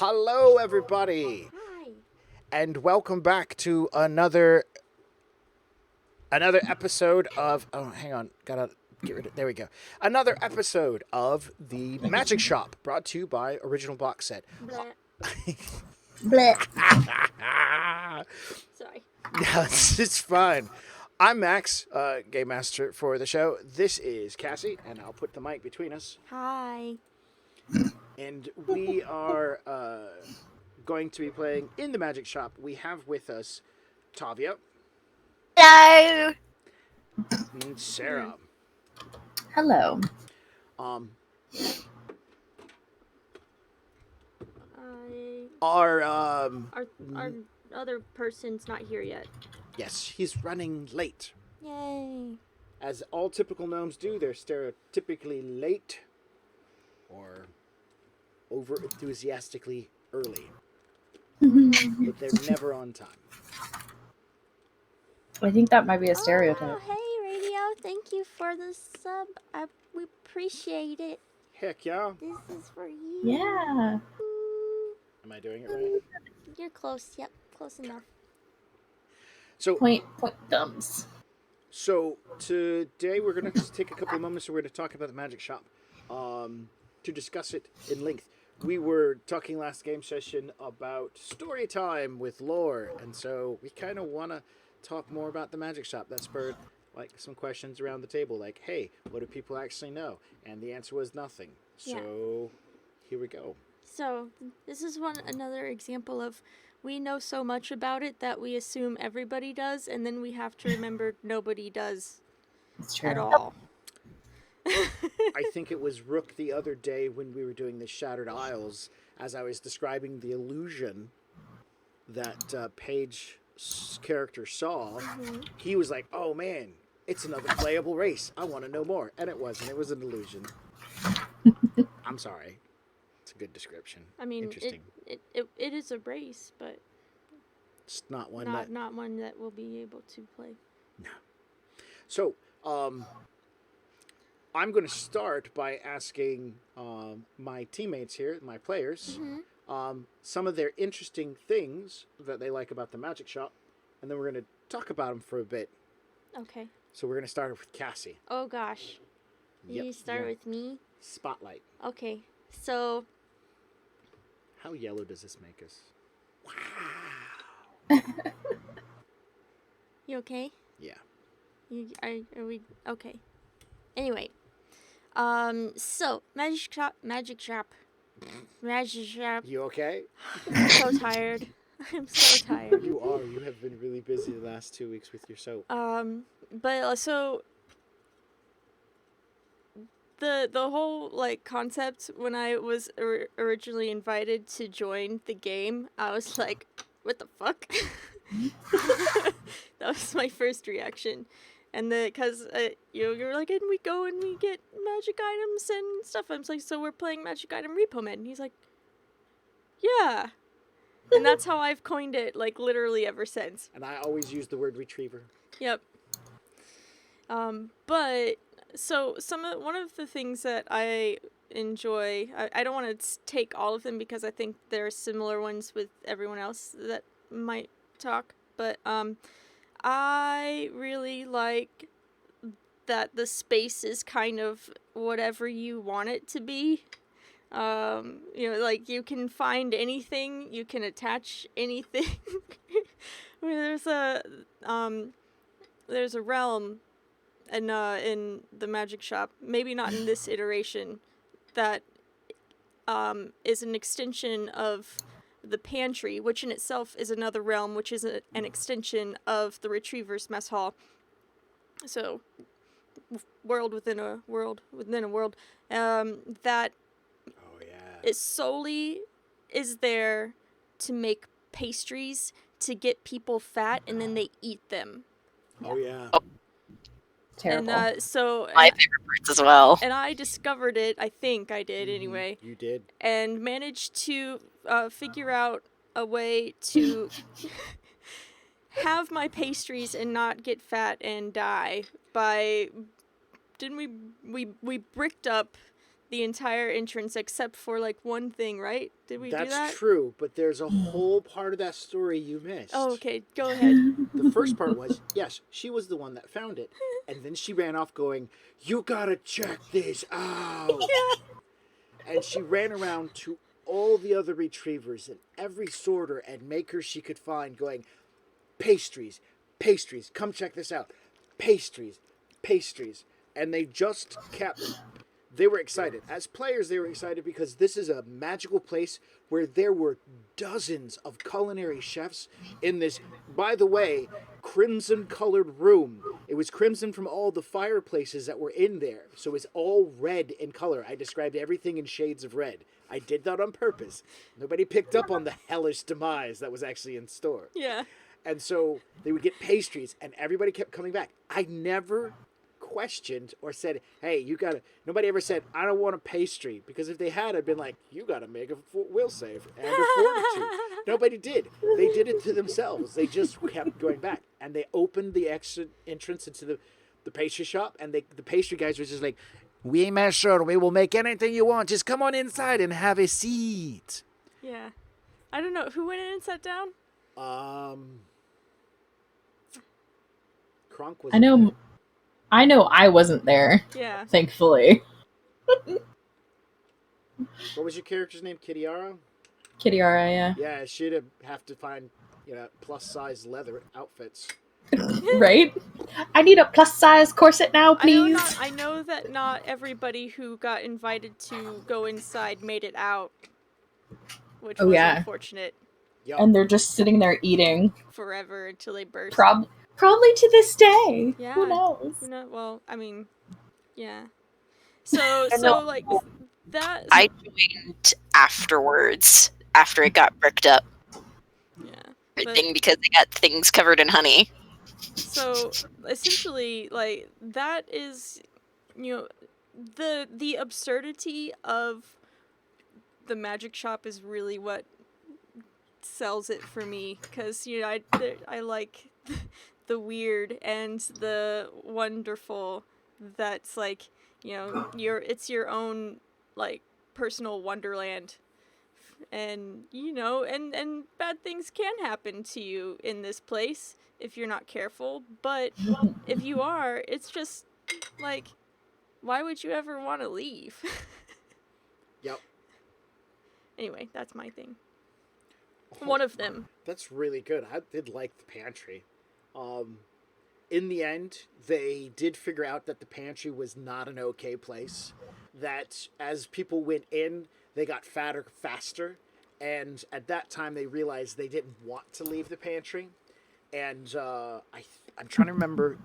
Hello, everybody, Hi. and welcome back to another episode of. Oh, hang on, gotta get rid of. There we go. Another episode of the Magic Shop, brought to you by Original Box Set. Bleh. Bleh. Sorry. It's fun. I'm Max, Game Master for the show. This is Cassie, and I'll put the mic between us. Hi. And we are going to be playing in the Magic Shop. We have with us Tavia Hello. and Sarah. Hello. Um, I our our other person's not here yet. yes, he's running late. Yay. As all typical gnomes do, they're stereotypically late or over enthusiastically early, but they're never on time. I think that might be a Oh, stereotype. hey Radio. Thank you for the sub. We appreciate it. Heck yeah! This is for you. Yeah. Am I doing it right? You're close. Yep. Close enough. So Point thumbs. So today we're going to take a couple of moments. So we're going to talk about the Magic Shop, to discuss it in length. We were talking last game session about story time with lore, and so we kind of want to talk more about the Magic Shop. That spurred like some questions around the table, like, "Hey, what do people actually know?" And the answer was nothing. So here we go. So this is another example of we know so much about it that we assume everybody does, and then we have to remember nobody does It's true. at all. I think it was Rook the other day when we were doing the Shattered Isles, as I was describing the illusion that Paige's character saw. He was like, "Oh man, it's another playable race. I want to know more." And it wasn't. It was an illusion. I'm sorry. It's a good description. I mean, Interesting. it is a race, but It's not one not one that we'll be able to play. So, I'm going to start by asking my teammates here, my players, some of their interesting things that they like about the Magic Shop, and then we're going to talk about them for a bit. Okay. So we're going to start with Cassie. Oh gosh. Yep, You start yeah. with me? Spotlight. Okay. So How yellow does this make us? you okay? Yeah. Are we okay? Anyway. So Magic Shop. You okay? I'm so tired. I'm so tired. You are. You have been really busy the last 2 weeks with your soap. But so the whole like concept when I was originally invited to join the game, I was like, what the fuck? That was my first reaction. And because you're like, and we go and we get magic items and stuff. I'm like, so we're playing magic item repo-men. And he's like, yeah. And that's how I've coined it, like literally ever since. And I always use the word retriever. Yep. But so one of the things that I enjoy, I don't want to take all of them because I think there are similar ones with everyone else that might talk, but I really like that the space is kind of whatever you want it to be. Like you can find anything, you can attach anything. There's a realm in the Magic Shop, maybe not in this iteration, that is an extension of the pantry, which in itself is another realm, which is an extension of the Retriever's Mess Hall. So, world within a world within a world. That it solely is there to make pastries to get people fat, and then they eat them. Oh yeah. Terrible. And so my favorite parts as well. And I discovered it. I think I did anyway. You did. And managed to figure out a way to have my pastries and not get fat and die by. Didn't we bricked up the entire entrance except for like one thing, right? Did we do that? That's true, but there's a whole part of that story you missed. Oh, okay. Go ahead. The first part was, yes, she was the one that found it. And then she ran off going, "You gotta check this out." And she ran around to all the other retrievers and every sorter and maker she could find going, "Pastries, pastries, come check this out. Pastries, pastries." And they just kept... They were excited. As players, they were excited because this is a magical place where there were dozens of culinary chefs in this, by the way, crimson-colored room. It was crimson from all the fireplaces that were in there. So it's all red in color. I described everything in shades of red. I did that on purpose. Nobody picked up on the hellish demise that was actually in store. Yeah. And so they would get pastries, and everybody kept coming back. I never questioned or said, "Hey, you gotta..." Nobody ever said, "I don't want a pastry," because if they had, I'd been like, "You gotta make a will save and a fortitude." Nobody did. They did it to themselves. They just kept going back, and they opened the exit entrance into the pastry shop, and the pastry guys were just like, "We make sure we will make anything you want. Just come on inside and have a seat." Yeah. I don't know. Who went in and sat down? Kronk was... I know I wasn't there, Yeah. thankfully. What was your character's name? Kitiara? Kitiara, yeah. Yeah, she'd have to find, plus size leather outfits. Right? I need a plus size corset now, please. I know that not everybody who got invited to go inside made it out, which was unfortunate. Yep. And they're just sitting there eating Forever until they burst. Probably to this day. Yeah. Who knows? Well, I mean, yeah. So like that. I joined afterwards, after it got bricked up. Yeah. Everything because they got things covered in honey. So essentially, like that is, the absurdity of the magic shop is really what sells it for me, because I like the weird and the wonderful. That's like, it's your own like personal wonderland, and and bad things can happen to you in this place if you're not careful, but if you are, it's just like, why would you ever want to leave? Yep. Anyway, that's my thing. One of them. That's really good. I did like the pantry. In the end, they did figure out that the pantry was not an okay place. That as people went in, they got fatter faster. And at that time, they realized they didn't want to leave the pantry. And I'm trying to remember.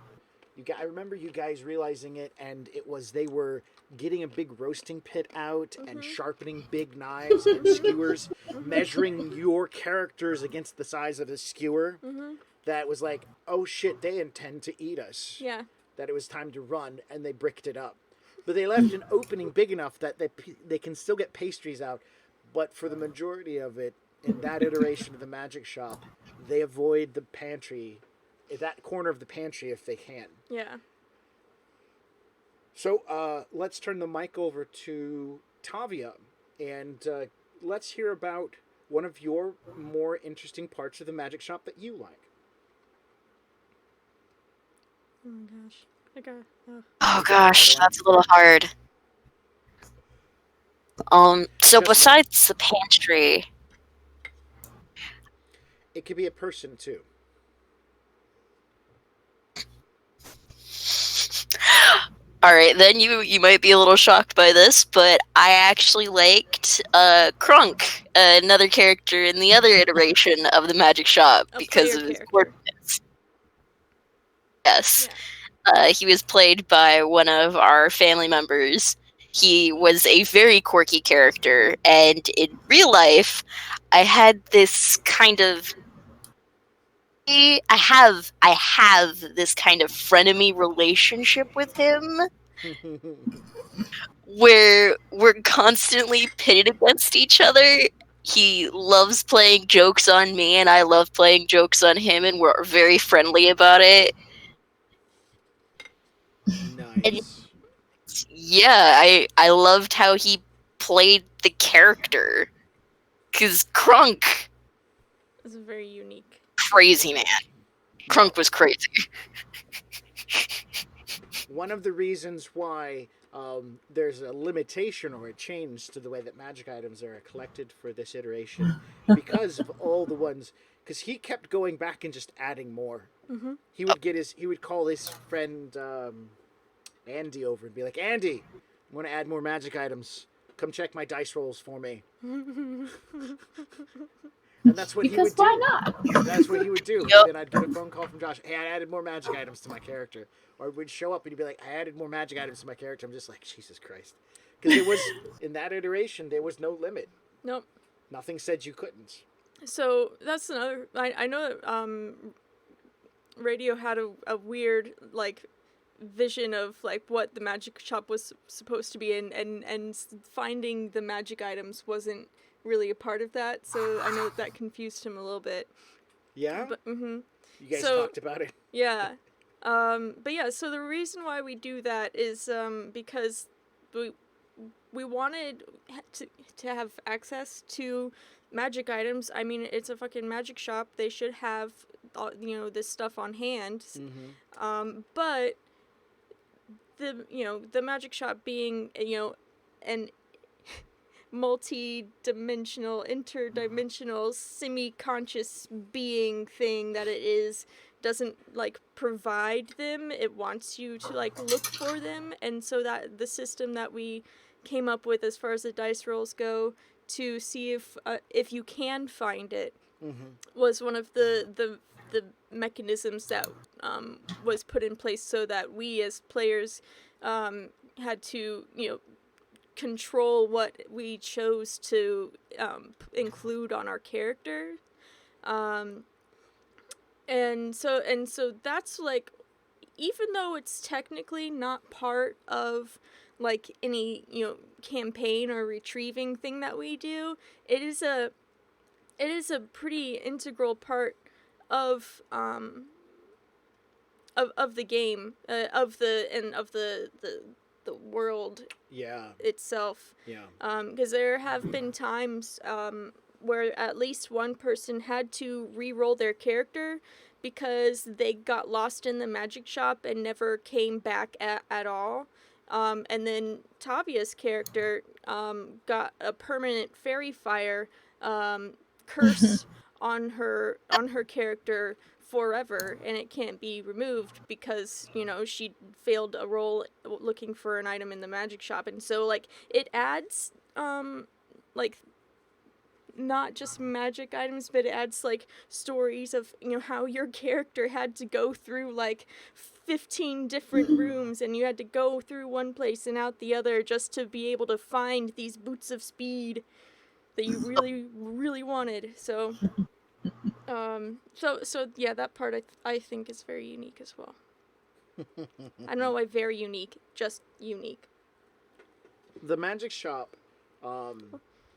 I remember you guys realizing it, and it was they were getting a big roasting pit out and sharpening big knives and skewers, measuring your characters against the size of the skewer. That was like, oh shit, they intend to eat us. Yeah. That it was time to run, and they bricked it up. But they left an opening big enough that they can still get pastries out. But for the majority of it, in that iteration of the magic shop, they avoid the pantry, that corner of the pantry if they can. Yeah. So let's turn the mic over to Tavia, and let's hear about one of your more interesting parts of the magic shop that you like. Oh my gosh. Oh gosh, that's a little hard. So besides the pantry, it could be a person too. Alright, then you might be a little shocked by this, but I actually liked Krunk, another character in the other iteration of the magic shop, because of his quirkiness. Yes. Yeah. He was played by one of our family members. He was a very quirky character, and in real life, I had this kind of... I have this kind of frenemy relationship with him, where we're constantly pitted against each other. He loves playing jokes on me, and I love playing jokes on him, and we're very friendly about it. Nice. Yeah, I loved how he played the character. Cause Krunk, It's very unique. crazy man. Krunk was crazy. One of the reasons why there's a limitation or a change to the way that magic items are collected for this iteration, because of all the ones, because he kept going back and just adding more. Mm-hmm. He would call his friend Andy over and be like, Andy, I'm going to add more magic items. Come check my dice rolls for me. And that's what he Because would do. why not? That's what he would do. Yep. And then I'd get a phone call from Josh. Hey, I added more magic items to my character. Or we'd show up and he'd be like, I added more magic items to my character. I'm just like, Jesus Christ. Because there was, in that iteration, there was no limit. Nope. Nothing said you couldn't. So that's another. I know that Radio had a weird like vision of like what the magic shop was supposed to be, and finding the magic items wasn't really a part of that. So I know that confused him a little bit. Yeah? But You guys So- talked about it? yeah. But yeah, so the reason why we do that is because we wanted to have access to magic items. I mean, it's a fucking magic shop. They should have this stuff on hand. Mm-hmm. But the magic shop being an multi-dimensional, interdimensional, semi-conscious being thing that it is, doesn't like provide them. It wants you to like look for them, and so that the system that we came up with as far as the dice rolls go to see if you can find it Mm-hmm. was one of the mechanisms that was put in place so that we as players had to control what we chose to include on our character, and so that's like, even though it's technically not part of like any campaign or retrieving thing that we do, it is a pretty integral part of the game, of the world Yeah. itself. Yeah. Because there have been times where at least one person had to re-roll their character because they got lost in the magic shop and never came back at all. And then Tavia's character got a permanent fairy fire curse on her character forever, and it can't be removed because she failed a roll looking for an item in the magic shop. And so like it adds like not just magic items, but it adds like stories of how your character had to go through like 15 different rooms, and you had to go through one place and out the other just to be able to find these boots of speed that you really wanted. So so yeah, that part I think is very unique as well. I don't know why very unique, just unique. The magic shop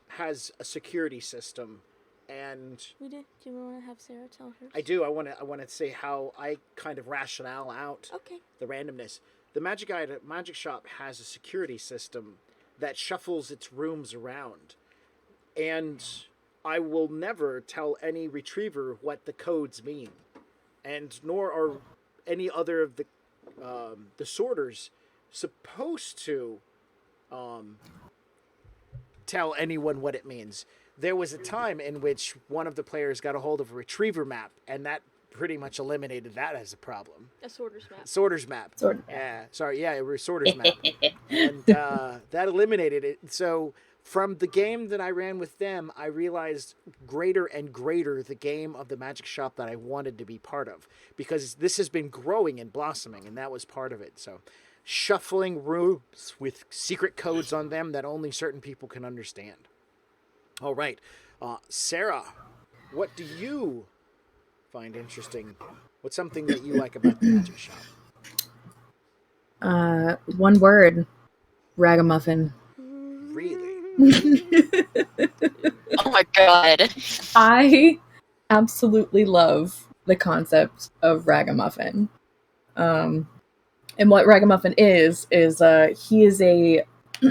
has a security system, and Do you want to have Sarah tell hers? I do. I want to say how I kind of rationale out Okay. the randomness. The magic shop has a security system that shuffles its rooms around, and I will never tell any retriever what the codes mean, and nor are any other of the sorters supposed to tell anyone what it means. There was a time in which one of the players got a hold of a retriever map, and that pretty much eliminated that as a problem. A sorter's map. Sorter's map. Sorter. Yeah, sorry. Yeah, it was sorter's map, and that eliminated it. So from the game that I ran with them, I realized greater and greater the game of the magic shop that I wanted to be part of, because this has been growing and blossoming, and that was part of it. So shuffling rooms with secret codes on them that only certain people can understand. All right, Sarah, what do you find interesting? What's something that you like about the magic shop? One word: ragamuffin. Really? Oh my god. I absolutely love the concept of ragamuffin. And what Ragamuffin is he is a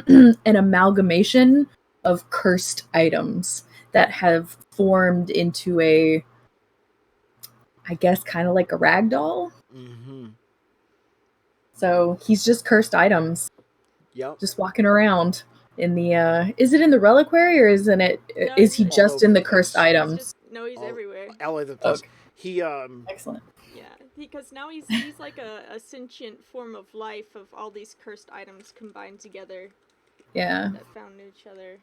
an amalgamation of cursed items that have formed into a, I guess, kind of like a rag doll. Mm-hmm. So he's just cursed items, Yep. just walking around in the. Is it in the reliquary or isn't it? No, Is he it's- All just over in the the cursed place. items? he's All- everywhere. all over the place. Okay. He Excellent. Yeah, because now he's like a sentient form of life of all these cursed items combined together Yeah. that found each other.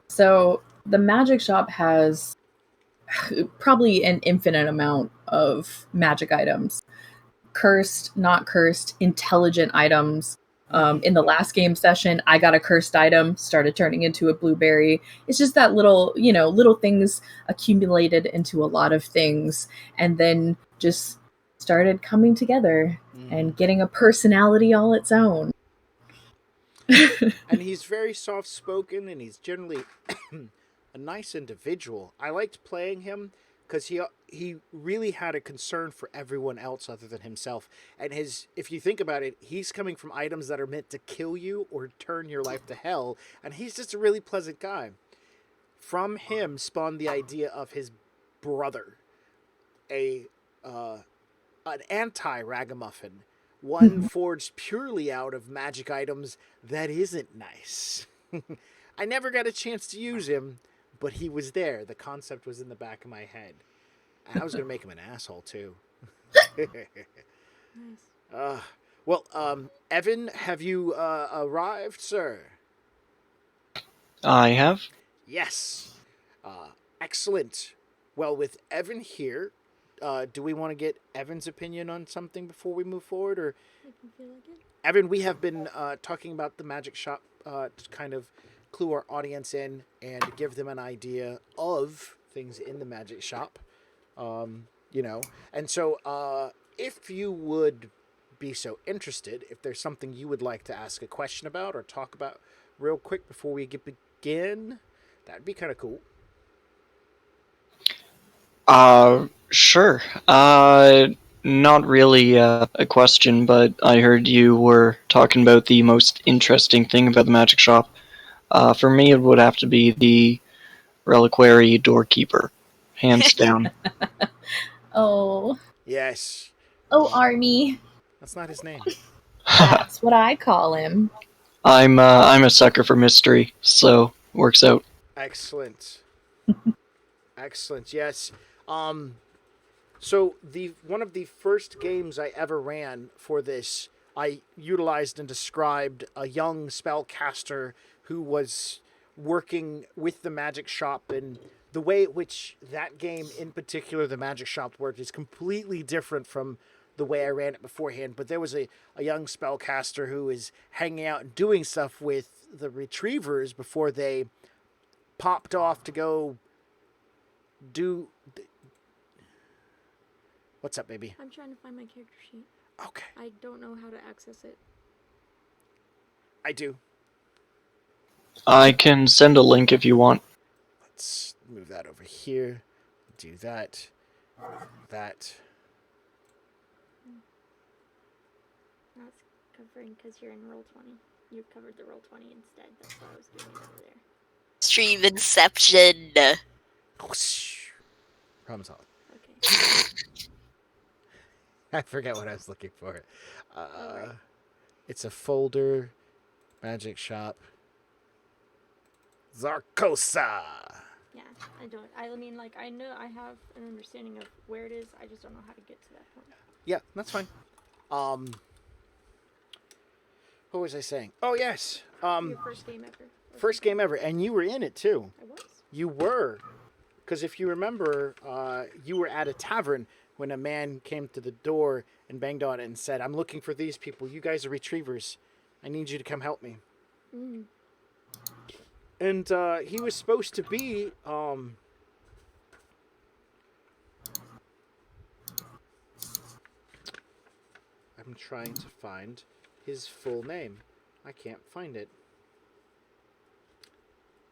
So the magic shop has probably an infinite amount of magic items. Cursed, not cursed, intelligent items. In the last game session, I got a cursed item, started turning into a blueberry. It's just that little things accumulated into a lot of things and then just started coming together and getting a personality all its own. and he's very soft spoken, and he's generally a nice individual. I liked playing him because he really had a concern for everyone else other than himself. And if you think about it, he's coming from items that are meant to kill you or turn your life to hell, and he's just a really pleasant guy. From him spawned the idea of his brother, a an anti ragamuffin, one forged purely out of magic items that isn't nice. I never got a chance to use him, but he was there. The concept was in the back of my head. And I was going to make him an asshole, too. Nice. Evan, have you arrived, sir? I have. Yes. Excellent. Well, with Evan here, do we want to get Evan's opinion on something before we move forward? Or I can feel like it. Evan, we have been talking about the magic shop to kind of clue our audience in and give them an idea of things in the magic shop. And so if you would be so interested, if there's something you would like to ask a question about or talk about real quick before we begin, that'd be kind of cool. Sure. Not really a question, but I heard you were talking about the most interesting thing about the magic shop. For me, it would have to be the reliquary doorkeeper, hands down. Oh. Yes. Oh, Army. That's not his name. That's what I call him. I'm a sucker for mystery, so works out. Excellent. Excellent. Yes. So one of the first games I ever ran for this, I utilized and described a young spellcaster who was working with the magic shop, and the way at which that game in particular, the magic shop, worked is completely different from the way I ran it beforehand. But there was a young spellcaster who was hanging out and doing stuff with the retrievers before they popped off to go do... What's up, baby? I'm trying to find my character sheet. Okay, I don't know how to access it. I do. I can send a link if you want. Let's move that over here. Do that. That. That's covering because you're in roll 20. You covered the roll 20 instead. That's why I was doing it over there. Stream Inception. Problem solved. Okay. I forget what I was looking for. Alright. It's a folder. Magic shop. Zarkosa. Yeah, I don't. I mean, like, I know I have an understanding of where it is. I just don't know how to get to that point. Yeah, that's fine. What was I saying? Oh yes. Your first game ever. First game ever, and you were in it too. I was. You were, because if you remember, you were at a tavern when a man came to the door and banged on it and said, "I'm looking for these people. You guys are retrievers. I need you to come help me." Mm. And he was supposed to be I'm trying to find his full name. I can't find it.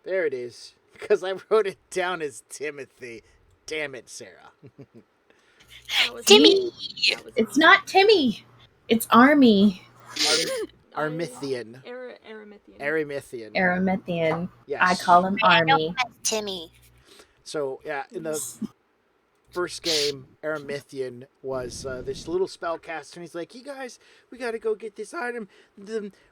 There it is. Because I wrote it down as Timothy. Damn it, Sarah. That was Timmy! That was It's not Timmy. It's Army. Armithian. Aramithian. Aramithian. Aramithian. Yes. I call him Army. Timmy. So, yeah, in the first game, Aramithian was this little spellcaster, and he's like, "You guys, we got to go get this item.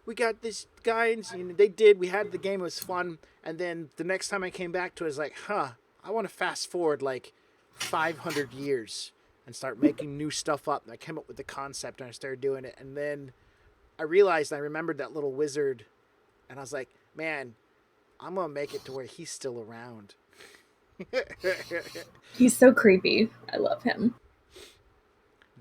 We got this guy," and they did. We had the game; it was fun. And then the next time I came back to it, I was like, "Huh, I want to fast forward like 500 years and start making new stuff up." And I came up with the concept, and I started doing it. And then I realized I remembered that little wizard, and I was like, "Man, I'm gonna make it to where he's still around." He's so creepy. I love him.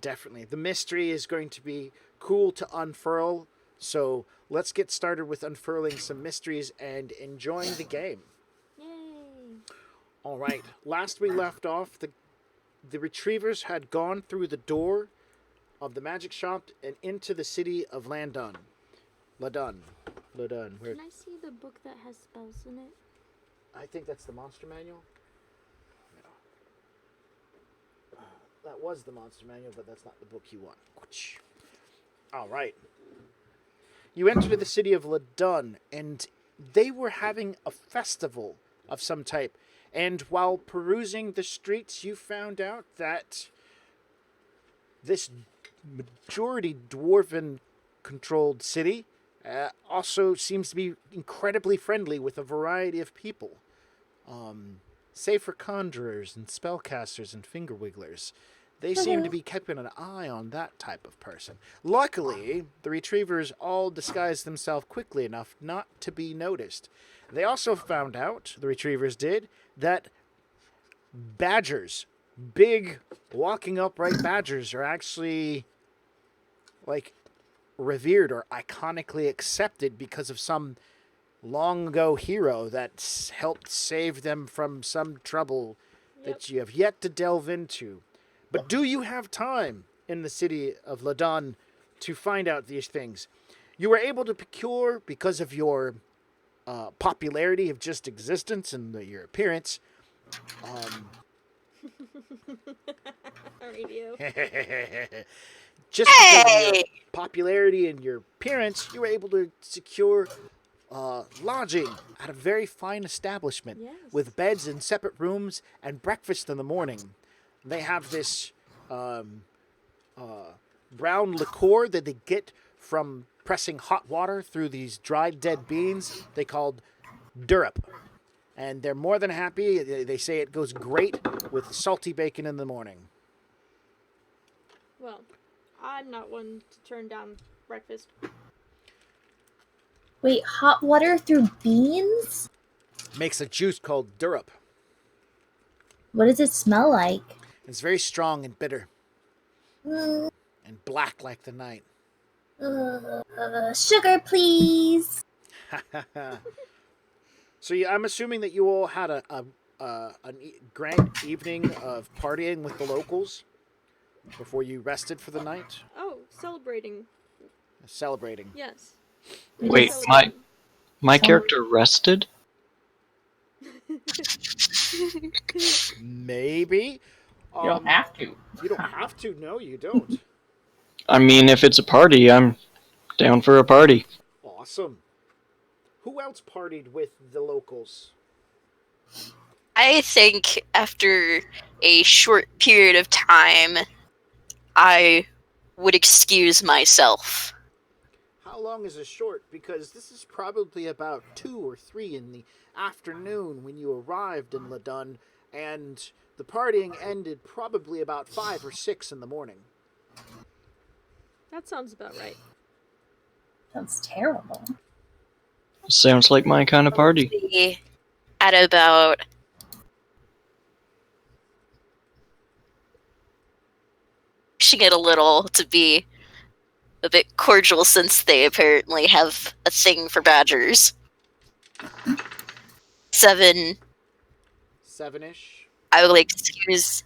Definitely. The mystery is going to be cool to unfurl. So let's get started with unfurling some mysteries and enjoying the game. Yay! All right. Last we left off, the retrievers had gone through the door of the magic shop and into the city of Ladun. Ladun. Can I see the book that has spells in it? I think that's the monster manual. That was the monster manual, but that's not the book you want. All right. You enter the city of Ladun, and they were having a festival of some type. And while perusing the streets, you found out that this majority dwarven-controlled city also seems to be incredibly friendly with a variety of people. Save for conjurers and spellcasters and finger wigglers. They seem to be keeping an eye on that type of person. Luckily, the retrievers all disguised themselves quickly enough not to be noticed. They also found out, the retrievers did, that badgers, big walking upright badgers, are actually like revered or iconically accepted because of some long ago hero that helped save them from some trouble that you have yet to delve into. But do you have time in the city of Ladun to find out these things? You were able to procure, because of your popularity of just existence and your appearance. Radio. Just because of your popularity and your appearance, you were able to secure lodging at a very fine establishment with beds in separate rooms and breakfast in the morning. They have this brown liqueur that they get from pressing hot water through these dried dead beans. They called durup. And they're more than happy. They say it goes great with salty bacon in the morning. Well, I'm not one to turn down breakfast. Wait, hot water through beans? Makes a juice called durup. What does it smell like? It's very strong and bitter. Mm, And black like the night. sugar, please. So I'm assuming that you all had a grand evening of partying with the locals before you rested for the night? Oh, celebrating. Celebrating. Yes. Wait, my character rested? Maybe. You don't have to. You don't have to. No, you don't. I mean, if it's a party, I'm down for a party. Awesome. Who else partied with the locals? I think after a short period of time, I would excuse myself. How long is a short? Because this is probably about 2 or 3 in the afternoon when you arrived in Ladun, and the partying ended probably about 5 or 6 in the morning. That sounds about right. Sounds terrible. Sounds like my kind of party. Probably at about pushing it a little to be a bit cordial since they apparently have a thing for badgers. 7. 7-ish? I will excuse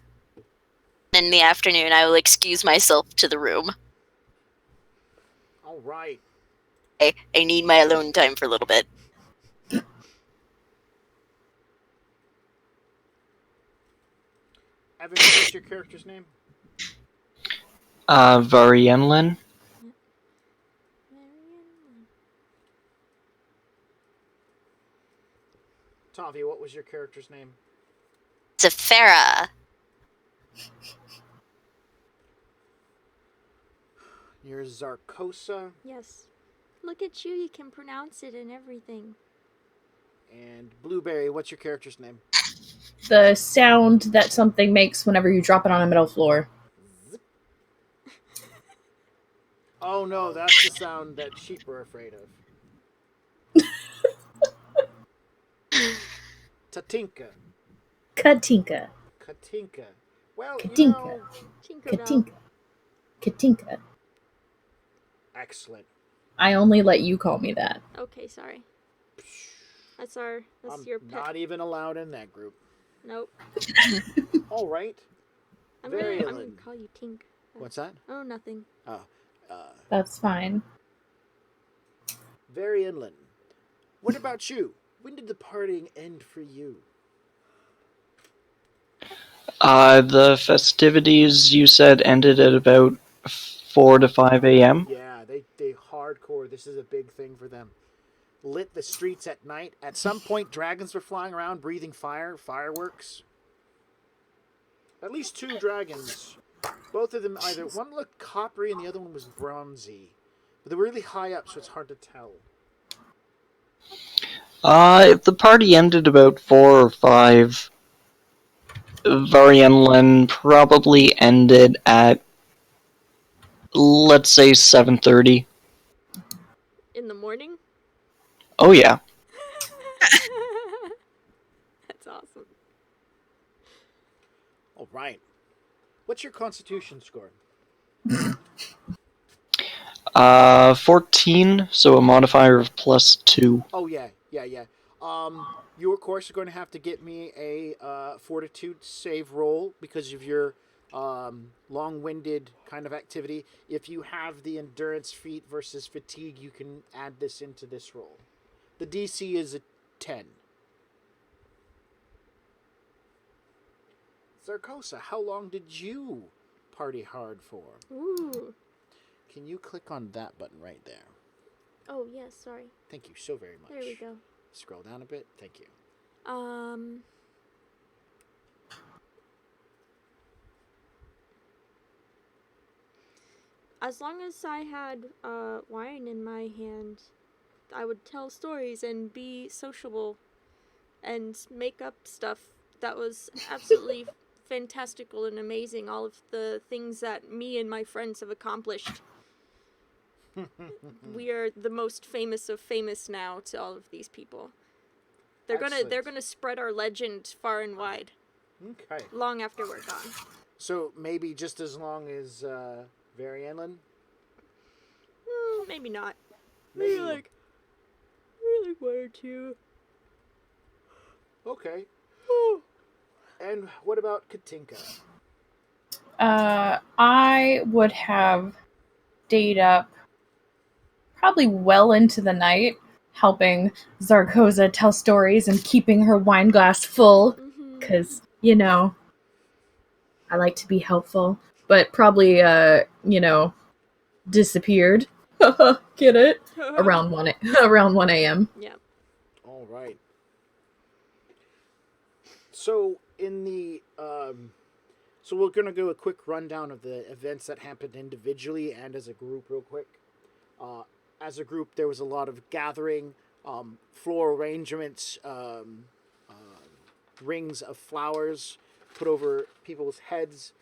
in the afternoon. I will excuse myself to the room. All right. I need my alone time for a little bit. Evan, what's your character's name? Varienlin? Navi, what was your character's name? Zafara. You're Zarkosa. Yes. Look at you, you can pronounce it and everything. And Blueberry, what's your character's name? The sound that something makes whenever you drop it on a metal floor. Zip. Oh no, that's the sound that sheep are afraid of. Tatinka. Katinka. Katinka. Well, Katinka. Tinkerbell. Katinka. Katinka. Excellent. I only let you call me that. Okay, sorry. That's I'm your pet. not even allowed in that group. Nope. All right. I'm Very gonna Ellen. call you Tink. What's that? Oh, nothing. Oh, That's fine. very inland. What about you? When did the partying end for you? The festivities you said ended at about 4 to 5 a.m. Yeah, they hardcore. This is a big thing for them. Lit the streets at night. At some point, dragons were flying around, breathing fire, fireworks. At least 2 dragons. Both of them either one looked coppery and the other one was bronzy, but they were really high up, so it's hard to tell. If the party ended about 4 or 5, Varianlen probably ended at, let's say, 7:30. In the morning? Oh yeah. That's awesome. All right. What's your constitution score? 14, so a modifier of +2. Oh, yeah. You, of course, are going to have to get me a fortitude save roll because of your long-winded kind of activity. If you have the endurance feat versus fatigue, you can add this into this roll. The DC is a 10. Zarkosa, how long did you party hard for? Ooh. Can you click on that button right there? Oh, yes, sorry. Thank you so very much. There we go. Scroll down a bit. Thank you. As long as I had wine in my hand, I would tell stories and be sociable and make up stuff that was absolutely fantastical and amazing. All of the things that me and my friends have accomplished. We are the most famous of famous now to all of these people. They're Excellent. gonna spread our legend far and wide, Okay. long after we're gone. So maybe just as long as Varianlin? Maybe not. Maybe like 1 or 2. Okay. And what about Katinka? I would have stayed up probably well into the night, helping Zarkoza tell stories and keeping her wine glass full, because, I like to be helpful, but probably, disappeared. Get it? Around 1 a.m. Yeah. All right. So in the so we're gonna go a quick rundown of the events that happened individually and as a group, real quick. As a group, there was a lot of gathering, floral arrangements, rings of flowers put over people's heads,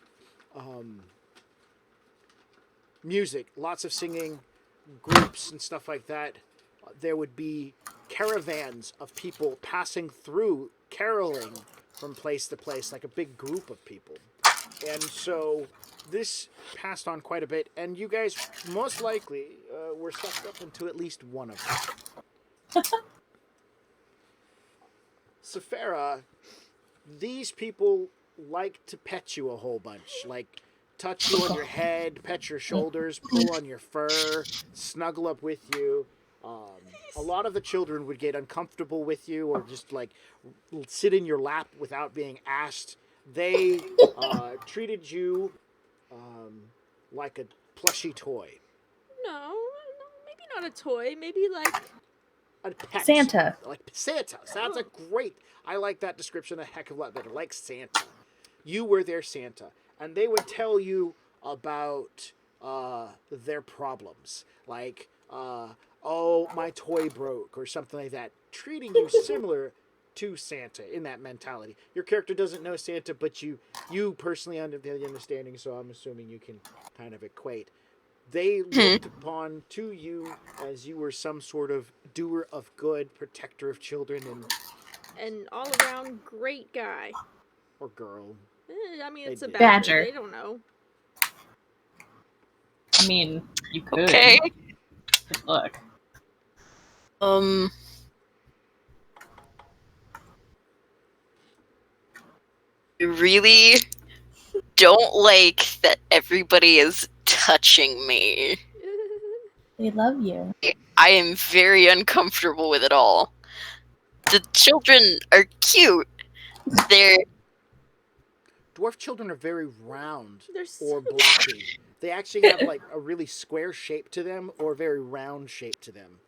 music, lots of singing, groups and stuff like that. There would be caravans of people passing through, caroling from place to place, like a big group of people. And so this passed on quite a bit, and you guys most likely were sucked up into at least one of them. Safara, these people like to pet you a whole bunch, like touch you on your head, pet your shoulders, pull on your fur, snuggle up with you. A lot of the children would get uncomfortable with you or just like sit in your lap without being asked. They treated you like a plushy toy. No, maybe not a toy. Maybe like A pet. Santa. Like Santa. That's a great. I like that description a heck of a lot better. Like Santa. You were their Santa, and they would tell you about their problems, like oh, my toy broke or something like that, treating you similar to Santa in that mentality. Your character doesn't know Santa, but you personally under the understanding, so I'm assuming you can kind of equate. They looked upon to you as you were some sort of doer of good, protector of children, and An all around great guy. or girl. I mean, it's a Badger. badger. They don't know. I mean, you could. Okay. Good luck. I really don't like that everybody is touching me. They love you. I am very uncomfortable with it all. The children are cute. They're Dwarf children are very round They're or so blocky. They actually have like a really square shape to them or a very round shape to them.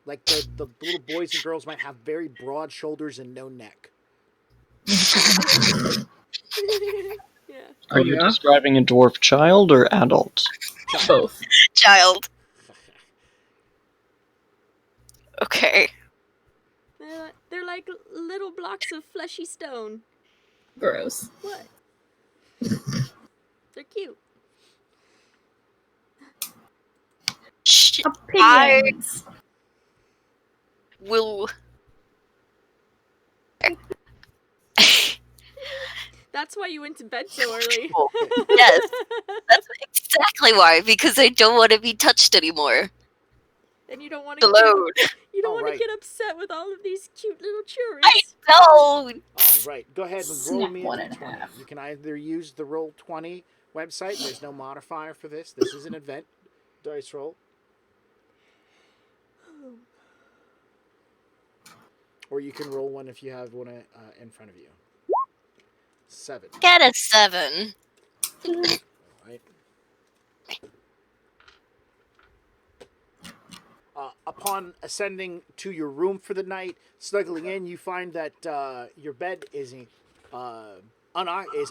Like the little boys and girls might have very broad shoulders and no neck. Yeah. Are you describing a dwarf child or adult? Both. child. Okay. They're like little blocks of fleshy stone. Gross. What? They're cute. Opinions. Will. That's why you went to bed so early. Yes, that's exactly why. Because I don't want to be touched anymore. And you don't want to. Alone. You don't want Alright. to get upset with all of these cute little children. I know. All right, go ahead and roll Snap me one a and a d20. half. You can either use the Roll20 website. There's no modifier for this. This is an event dice roll. Or you can roll one if you have one in front of you. 7. Get a 7. All right. Upon ascending to your room for the night, snuggling in, you find that your bed is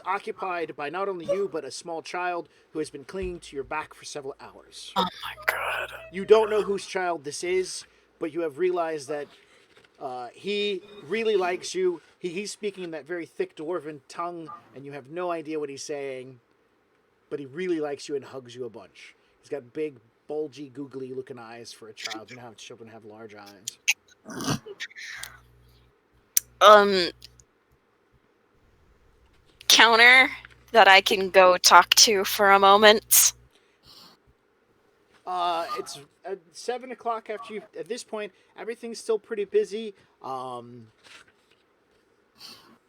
occupied by not only you, but a small child who has been clinging to your back for several hours. Oh my god. You don't know whose child this is, but you have realized that he really likes you. He's speaking in that very thick dwarven tongue, and you have no idea what he's saying, but he really likes you and hugs you a bunch. He's got big, bulgy, googly looking eyes for a child. You know how children have large eyes. Counter that I can go talk to for a moment. It's 7 o'clock after you. At this point, everything's still pretty busy.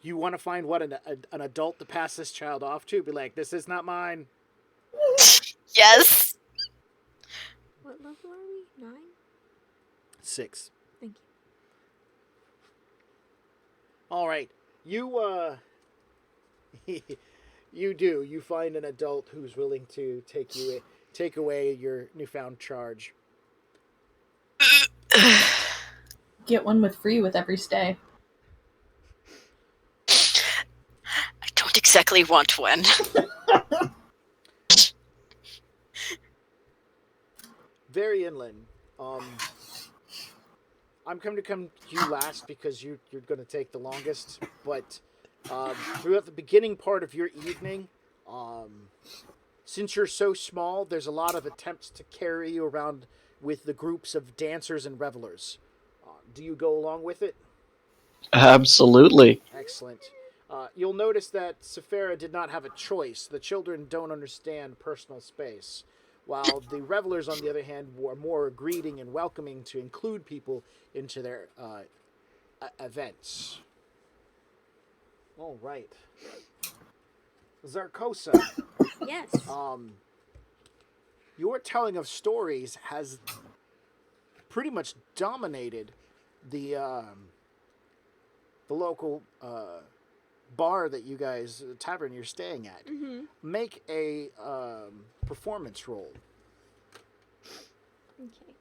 You want to find what an adult to pass this child off to? Be like, this is not mine. Yes. What level are we? 9? 6. Thank you. All right, you you do. You find an adult who's willing to take away your newfound charge. Get one with free with every stay. I don't exactly want one. Very inland. I'm going to come to you last because you're going to take the longest. But throughout the beginning part of your evening, since you're so small, there's a lot of attempts to carry you around with the groups of dancers and revelers. Do you go along with it? Absolutely. Excellent. You'll notice that Sephira did not have a choice. The children don't understand personal space, while the revelers, on the other hand, were more greeting and welcoming to include people into their events. All right. Zarkosa, Yes. your telling of stories has pretty much dominated the local bar that you guys, tavern you're staying at. Mm-hmm. Make a performance roll. Okay.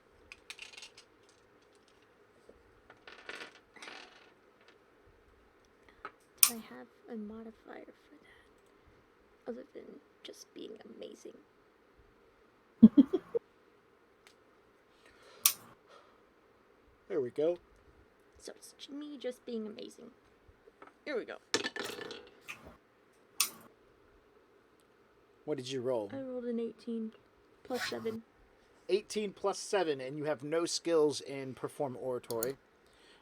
Do I have a modifier for that? Other than just being amazing. There we go. So it's me just being amazing. Here we go. What did you roll? I rolled an 18 plus 7. 18 plus 7, and you have no skills in perform oratory.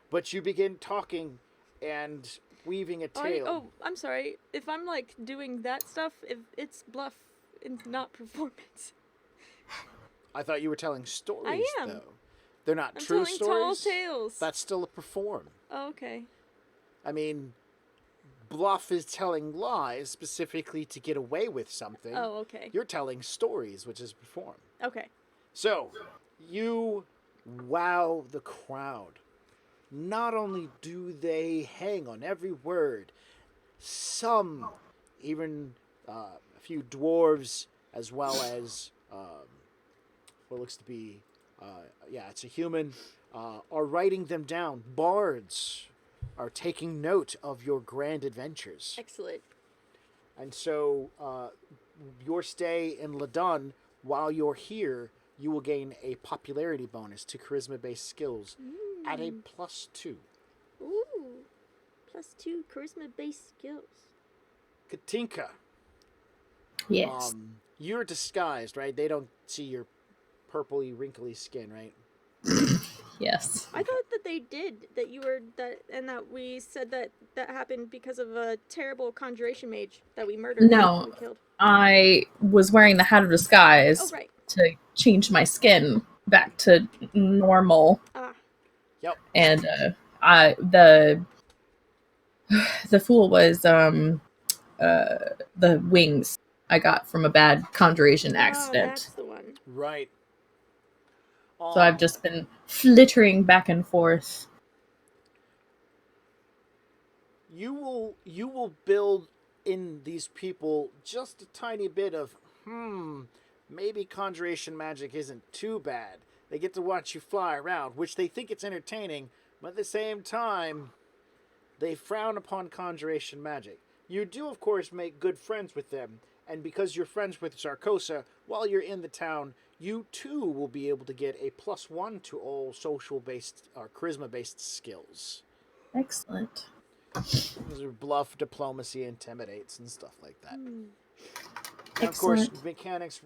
But you begin talking and weaving a tale. I'm sorry. If I'm like doing that stuff, if it's bluff and not performance. I thought you were telling stories, I am. though. They're not I'm true telling stories. tall tales. That's still a perform. Oh, okay. I mean, bluff is telling lies specifically to get away with something. Oh, okay. You're telling stories, which is perform. Okay. So, you wow the crowd. Not only do they hang on every word, some, even a few dwarves, as well as what looks to be, it's a human, are writing them down. Bards are taking note of your grand adventures. Excellent. And so, your stay in Ladun, while you're here, you will gain a popularity bonus to charisma-based skills at a +2. Ooh. +2 charisma-based skills. Katinka. Yes. You're disguised, right? They don't see your purpley, wrinkly skin, right? Yes. I thought that they did, that you were, and that we said that happened because of a terrible conjuration mage that we murdered. No. We killed. I was wearing the hat of disguise Oh, right. to change my skin back to normal. Ah. Yep. And the fool was the wings I got from a bad conjuration accident. That's the one. Right. So I've just been flittering back and forth. You will build in these people just a tiny bit of maybe conjuration magic isn't too bad. They get to watch you fly around, which they think it's entertaining, but at the same time, they frown upon conjuration magic. You do, of course, make good friends with them, and because you're friends with Sarkosa, while you're in the town, you too will be able to get a +1 to all social-based or charisma-based skills. Excellent. Those are bluff, diplomacy, intimidates, and stuff like that. And of Excellent. course, mechanics,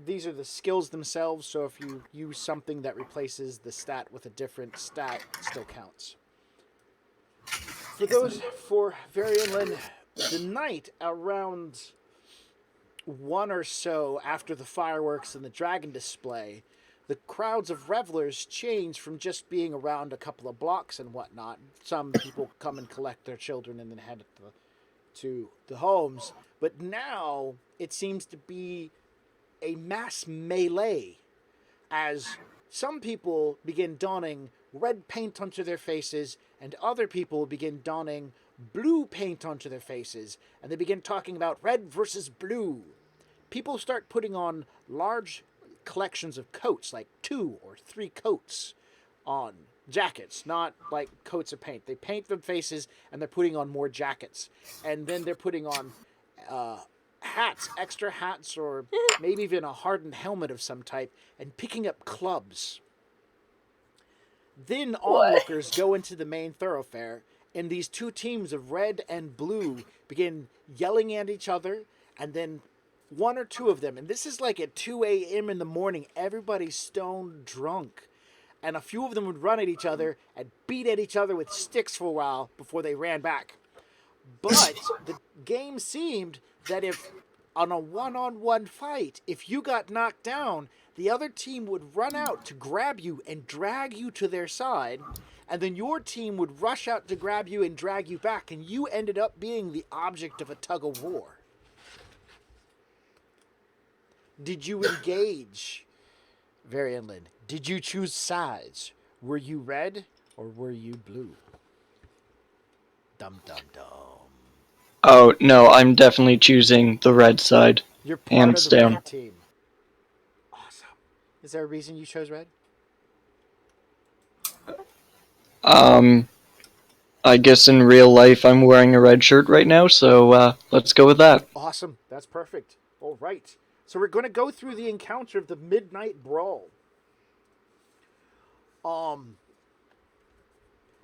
these are the skills themselves, so if you use something that replaces the stat with a different stat, it still counts. For Varianlin, the night around 1 or so after the fireworks and the dragon display, the crowds of revelers change from just being around a couple of blocks and whatnot. Some people come and collect their children and then head to the homes. But now it seems to be a mass melee as some people begin donning red paint onto their faces and other people begin donning blue paint onto their faces, and they begin talking about red versus blue. People start putting on large collections of coats, like 2 or 3 coats on jackets, not like coats of paint. They paint their faces and they're putting on more jackets. And then they're putting on hats, extra hats, or maybe even a hardened helmet of some type, and picking up clubs. Then onlookers go into the main thoroughfare, and these 2 teams of red and blue begin yelling at each other, and then 1 or 2 of them, and this is like at 2 a.m. in the morning, everybody's stone drunk, and a few of them would run at each other and beat at each other with sticks for a while before they ran back. But the game seemed that if on a one-on-one fight, if you got knocked down, the other team would run out to grab you and drag you to their side, and then your team would rush out to grab you and drag you back, and you ended up being the object of a tug-of-war. Did you engage, Varianlin? Did you choose sides? Were you red or were you blue? Dum dum dum. Oh, no, I'm definitely choosing the red side. You're part Hands of the down. red team. Awesome. Is there a reason you chose red? I guess in real life I'm wearing a red shirt right now, so let's go with that. Awesome. That's perfect. All right. So we're going to go through the encounter of the Midnight Brawl.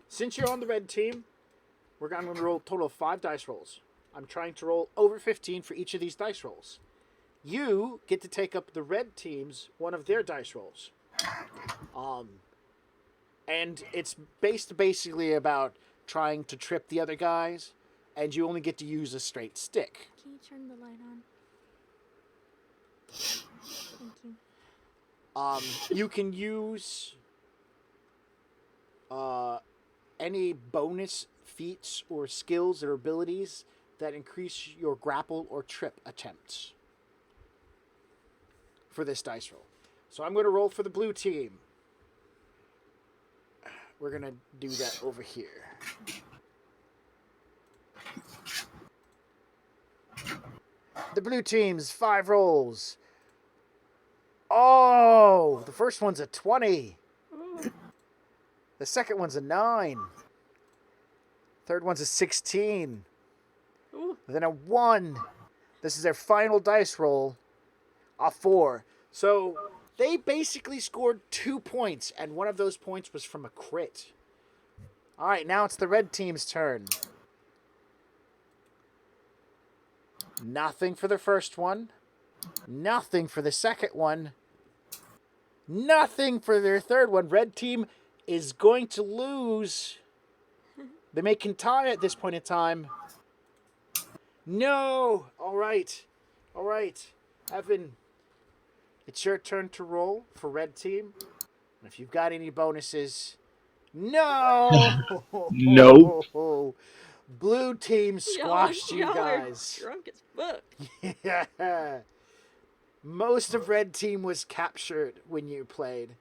Since you're on the red team, I'm going to roll a total of 5 dice rolls. I'm trying to roll over 15 for each of these dice rolls. You get to take up the red team's one of their dice rolls. And it's basically about trying to trip the other guys, and you only get to use a straight stick. Can you turn the light on? Thank you. You can use any bonus feats or skills or abilities that increase your grapple or trip attempts for this dice roll. So I'm going to roll for the blue team. We're going to do that over here. The blue team's 5 rolls. Oh, the first one's a 20. The second one's a 9. Third one's a 16. Ooh. Then a 1. This is their final dice roll. A 4. So they basically scored 2 points, and one of those points was from a crit. All right, now it's the red team's turn. Nothing for the first one. Nothing for the second one. Nothing for their third one. Red team is going to lose. They may can tie at this point in time. No! All right. All right. Evan, it's your turn to roll for red team. And if you've got any bonuses... No! Nope. Blue team squashed you y'all guys. Are drunk as fuck. Yeah. Most of red team was captured when you played.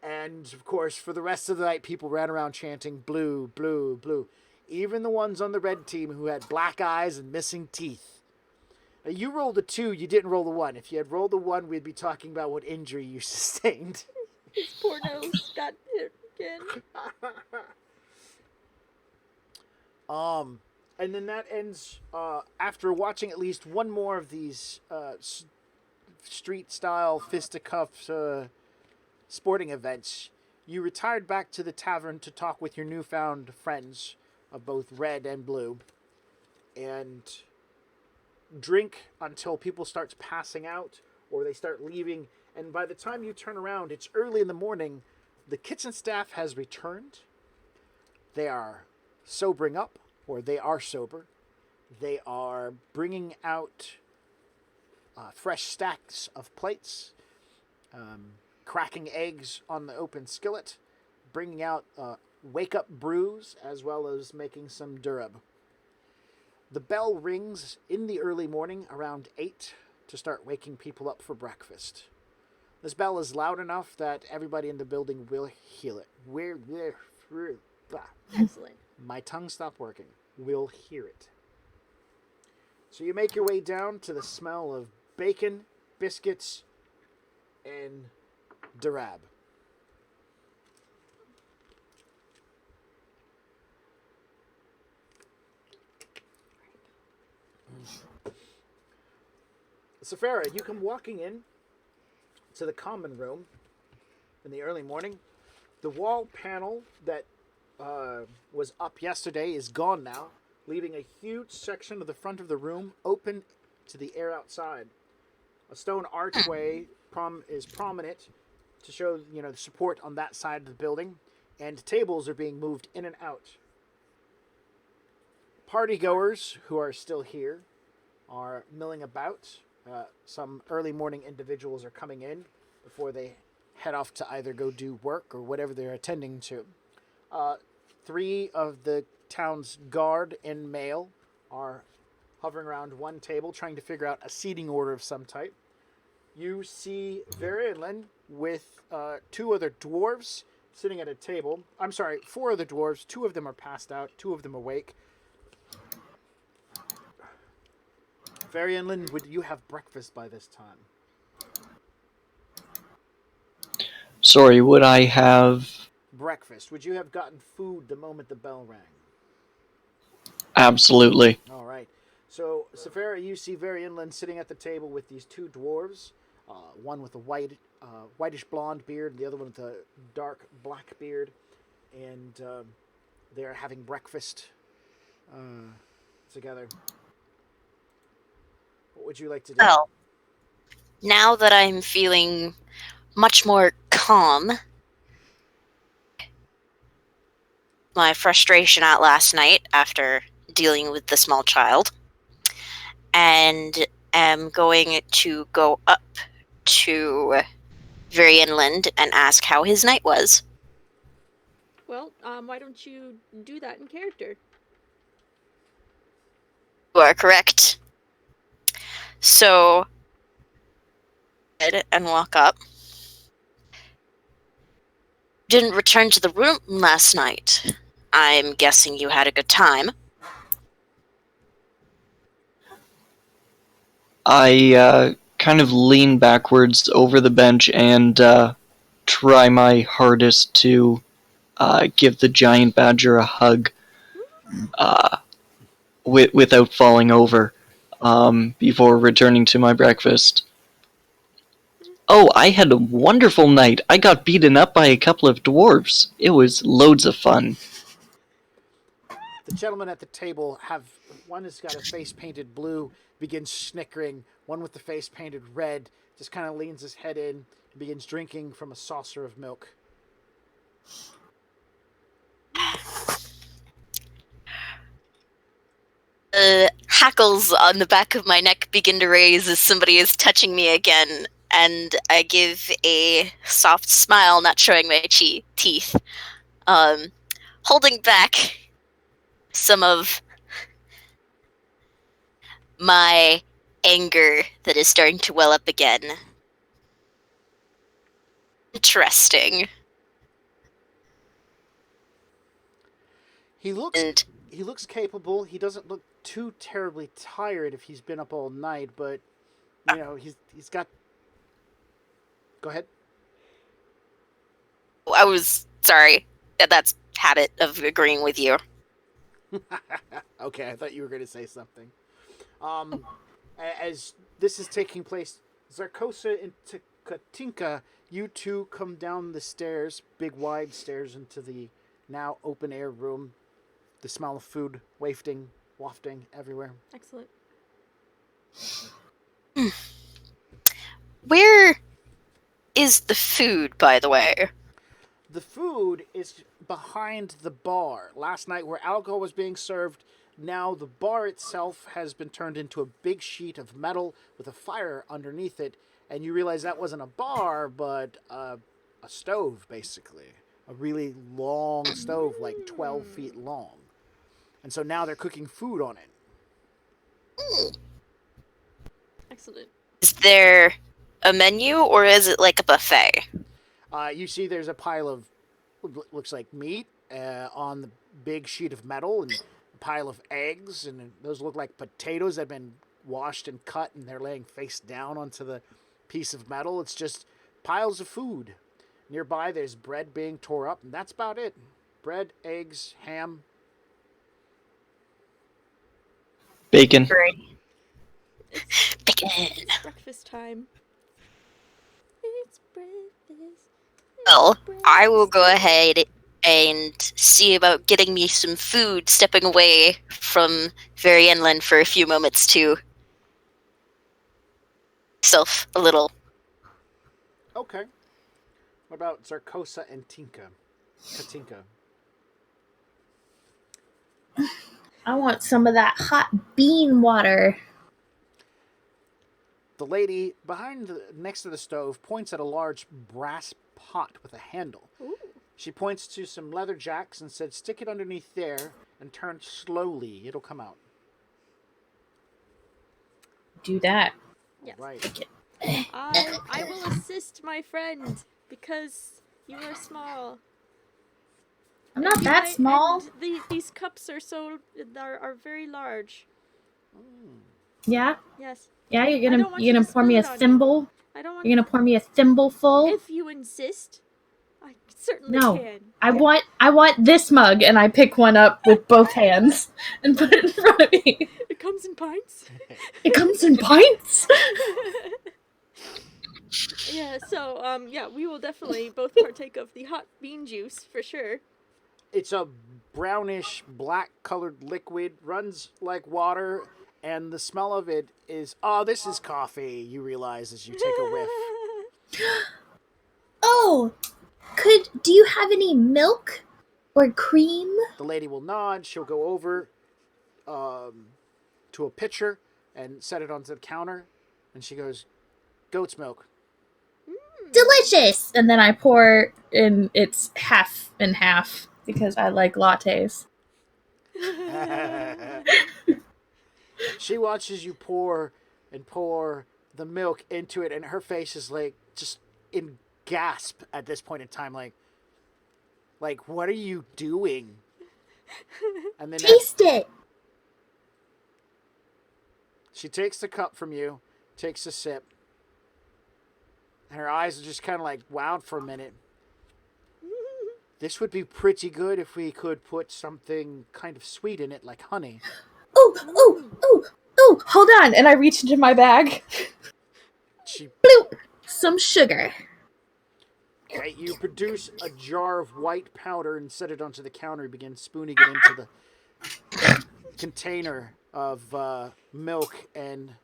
And, of course, for the rest of the night, people ran around chanting blue, blue, blue. Even the ones on the red team who had black eyes and missing teeth. Now, you rolled a 2, you didn't roll the 1. If you had rolled the 1, we'd be talking about what injury you sustained. His poor nose got hit again. And then that ends after watching at least one more of these street-style fisticuffs sporting events. You retired back to the tavern to talk with your newfound friends of both red and blue, and drink until people start passing out or they start leaving. And by the time you turn around, it's early in the morning. The kitchen staff has returned. They are sobering up, or they are sober. They are bringing out fresh stacks of plates, cracking eggs on the open skillet, bringing out wake-up brews, as well as making some durab. The bell rings in the early morning around 8 to start waking people up for breakfast. This bell is loud enough that everybody in the building will hear it. Excellent. My tongue stopped working. Will hear it. So you make your way down to the smell of bacon, biscuits, and durab. Safara, you come walking in to the common room in the early morning. The wall panel that was up yesterday is gone now, leaving a huge section of the front of the room open to the air outside. A stone archway is prominent to show, the support on that side of the building, and tables are being moved in and out. Partygoers who are still here are milling about. Some early morning individuals are coming in before they head off to either go do work or whatever they're attending to. 3 of the town's guard in mail are hovering around one table trying to figure out a seating order of some type. You see Varianlin with 2 other dwarves sitting at a table. I'm sorry, 4 other dwarves. 2 of them are passed out, 2 of them awake. Varianlin, would you have breakfast by this time? Sorry, would I have... Breakfast. Would you have gotten food the moment the bell rang? Absolutely. All right. So, Safara, you see very inland sitting at the table with these two dwarves, one with a whitish blonde beard, and the other one with a dark black beard, and they're having breakfast together. What would you like to do? Well, now that I'm feeling much more calm, my frustration out last night after dealing with the small child, and am going to go up to very inland and ask how his night was. Well, why don't you do that in character? You are correct. So, and walk up. Didn't return to the room last night. I'm guessing you had a good time. I kind of lean backwards over the bench and try my hardest to give the giant badger a hug without falling over before returning to my breakfast. Oh, I had a wonderful night. I got beaten up by a couple of dwarves. It was loads of fun. The gentlemen at the table have one has got a face painted blue, begins snickering. One with the face painted red just kind of leans his head in and begins drinking from a saucer of milk. Hackles on the back of my neck begin to raise as somebody is touching me again, and I give a soft smile, not showing my teeth, holding back some of my anger that is starting to well up again. Interesting. He looks capable. He doesn't look too terribly tired if he's been up all night, but you know, he's got. Go ahead. I was sorry. That's habit of agreeing with you. Okay, I thought you were going to say something. As this is taking place, Zarkosa and Katinka, you two come down the stairs, big wide stairs, into the now open air room. The smell of food wafting everywhere. Excellent. Where is the food, by the way? The food is behind the bar. Last night, where alcohol was being served, now the bar itself has been turned into a big sheet of metal with a fire underneath it, and you realize that wasn't a bar, but a stove, basically. A really long stove, like 12 feet long. And so now they're cooking food on it. Excellent. Is there a menu, or is it like a buffet? You see there's a pile of, looks like meat on the big sheet of metal, and a pile of eggs, and those look like potatoes that have been washed and cut, and they're laying face down onto the piece of metal. It's just piles of food. Nearby there's bread being tore up, and that's about it. Bread, eggs, ham. Bacon. Great. Bacon. It's breakfast time. It's breakfast. Well, I will go ahead and see about getting me some food, stepping away from very inland for a few moments to self a little. Okay. What about Zarkosa and Katinka? I want some of that hot bean water. The lady next to the stove points at a large brass pot with a handle. Ooh. She points to some leather jacks and said, "Stick it underneath there and turn slowly. It'll come out." Do that. Yes. Right. I will assist my friend because you are small. I'm not that small. And these cups are very large. Yeah? Yes. Yeah, I don't want you're gonna to pour me a spill it on you. thimble? I don't want. You're gonna pour me a thimble full? If you insist. I certainly No. can. I want this mug, and I pick one up with both hands and put it in front of me. It comes in pints. It comes in pints. Yeah, so yeah, we will definitely both partake of the hot bean juice for sure. It's a brownish, black-colored liquid, runs like water, and the smell of it is, oh, this is coffee, you realize as you take a whiff. Oh, do you have any milk or cream? The lady will nod, she'll go over to a pitcher and set it onto the counter, and she goes, goat's milk. Delicious! And then I pour in, it's half and half because I like lattes. She watches you pour and pour the milk into it, and her face is like just in gasp at this point in time, like what are you doing? And then Taste it! she takes the cup from you, takes a sip, and her eyes are just kind of like wowed for a minute. This would be pretty good if we could put something kind of sweet in it, like honey. Oh, Hold on, and I reach into my bag. She bloop! Some sugar. Okay, you produce a jar of white powder and set it onto the counter. You begin spooning it into the container of milk and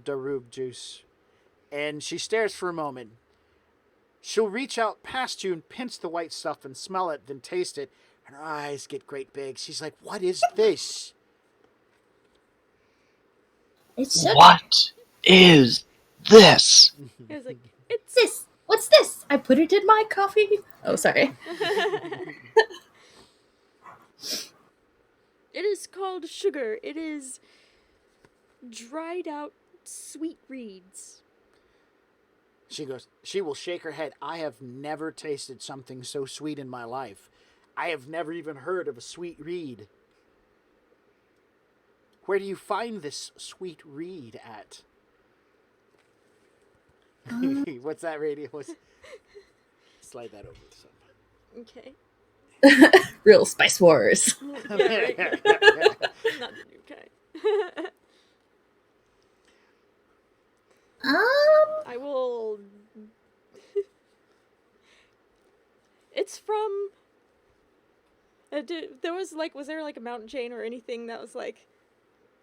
daroob juice. And she stares for a moment. She'll reach out past you and pinch the white stuff and smell it, then taste it. And her eyes get great big. She's like, what is this? It's sugar. What is this? I was like, What's this? What's this? I put it in my coffee. Oh, sorry. it is called sugar. It is dried out sweet reeds. She will shake her head. I have never tasted something so sweet in my life. I have never even heard of a sweet reed. Where do you find this sweet reed at? What's that radio? Slide that over to something. Okay. Real Spice Wars. Yeah, right. Not the new kind. I will. It's from. Was there like a mountain chain or anything that was like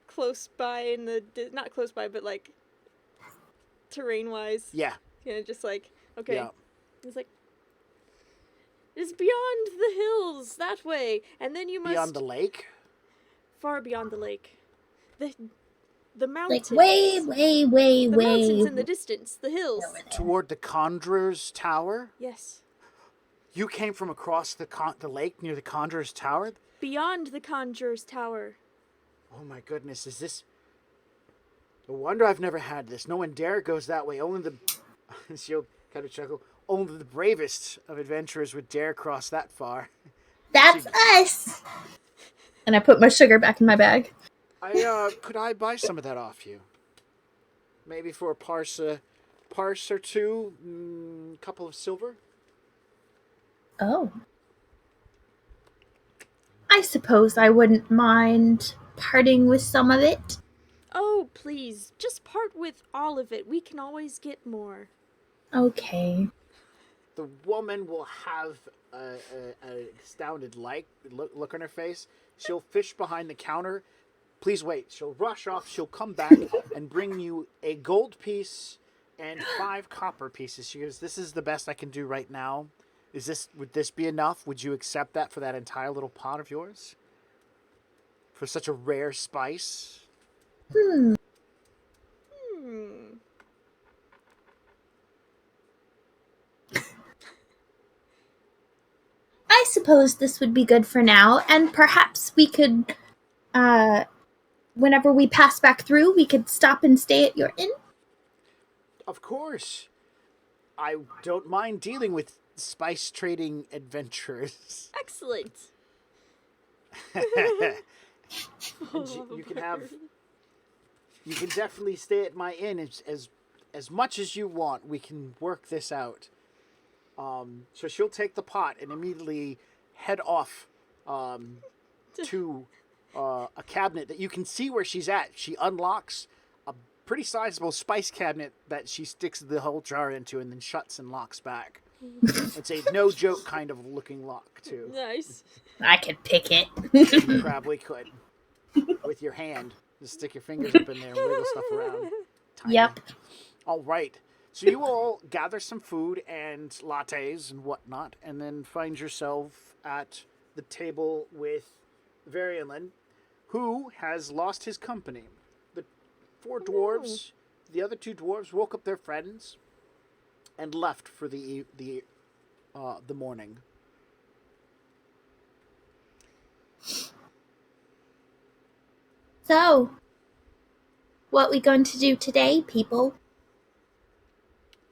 close by in the not close by, but like terrain wise? Yeah. Yeah, just like okay. Yeah. It's like it's beyond the hills that way, and then you must Beyond the lake? far beyond the lake. The Like mountains. way, The mountains in the distance. The hills. Toward the Conjurer's Tower? Yes. You came from across the lake near the Conjurer's Tower? Beyond the Conjurer's Tower. Oh my goodness, is this... No wonder I've never had this. No one dare goes that way. Only the... She'll kind of chuckle. Only the bravest of adventurers would dare cross that far. That's us! And I put my sugar back in my bag. Could I buy some of that off you? Maybe for a parse or two, couple of silver? Oh. I suppose I wouldn't mind parting with some of it. Oh, please. Just part with all of it. We can always get more. Okay. The woman will have an astounded look on her face. She'll fish behind the counter. Please wait. She'll rush off. She'll come back and bring you a gold piece and 5 copper pieces. She goes, this is the best I can do right now. Would this be enough? Would you accept that for that entire little pot of yours? For such a rare spice? Hmm. I suppose this would be good for now, and perhaps we could, whenever we pass back through, we could stop and stay at your inn? Of course. I don't mind dealing with spice trading adventurers. Excellent. And you can definitely stay at my inn as much as you want. We can work this out. So she'll take the pot and immediately head off to a cabinet that you can see where she's at. She unlocks a pretty sizable spice cabinet that she sticks the whole jar into and then shuts and locks back. It's a no joke kind of looking lock too. Nice. I could pick it. You probably could with your hand. Just stick your fingers up in there and wiggle stuff around. Tiny. Yep. All right. So you all gather some food and lattes and whatnot, and then find yourself at the table with Varianlin, who has lost his company. The four dwarves, the other two dwarves, woke up their friends and left for the morning. So, what we going to do today, people?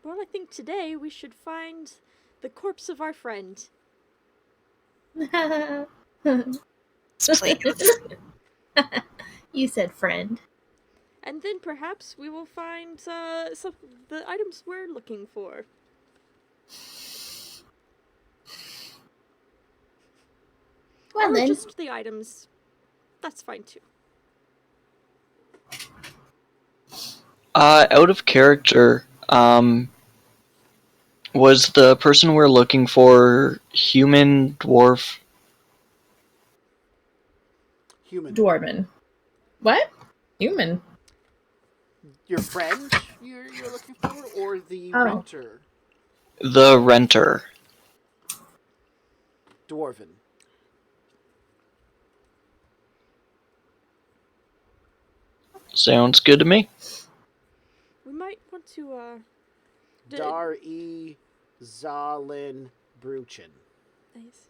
Well, I think today we should find the corpse of our friend. Please. You said friend. And then perhaps we will find some the items we're looking for. Well or then, just the items. That's fine too. Out of character, was the person we're looking for human, dwarf? Human. Dwarven. What? Human. Your friend you're looking for, or the Oh. renter? The renter. Dwarven. Sounds good to me. We might want to Dar-e Zalin Bruchin. Nice.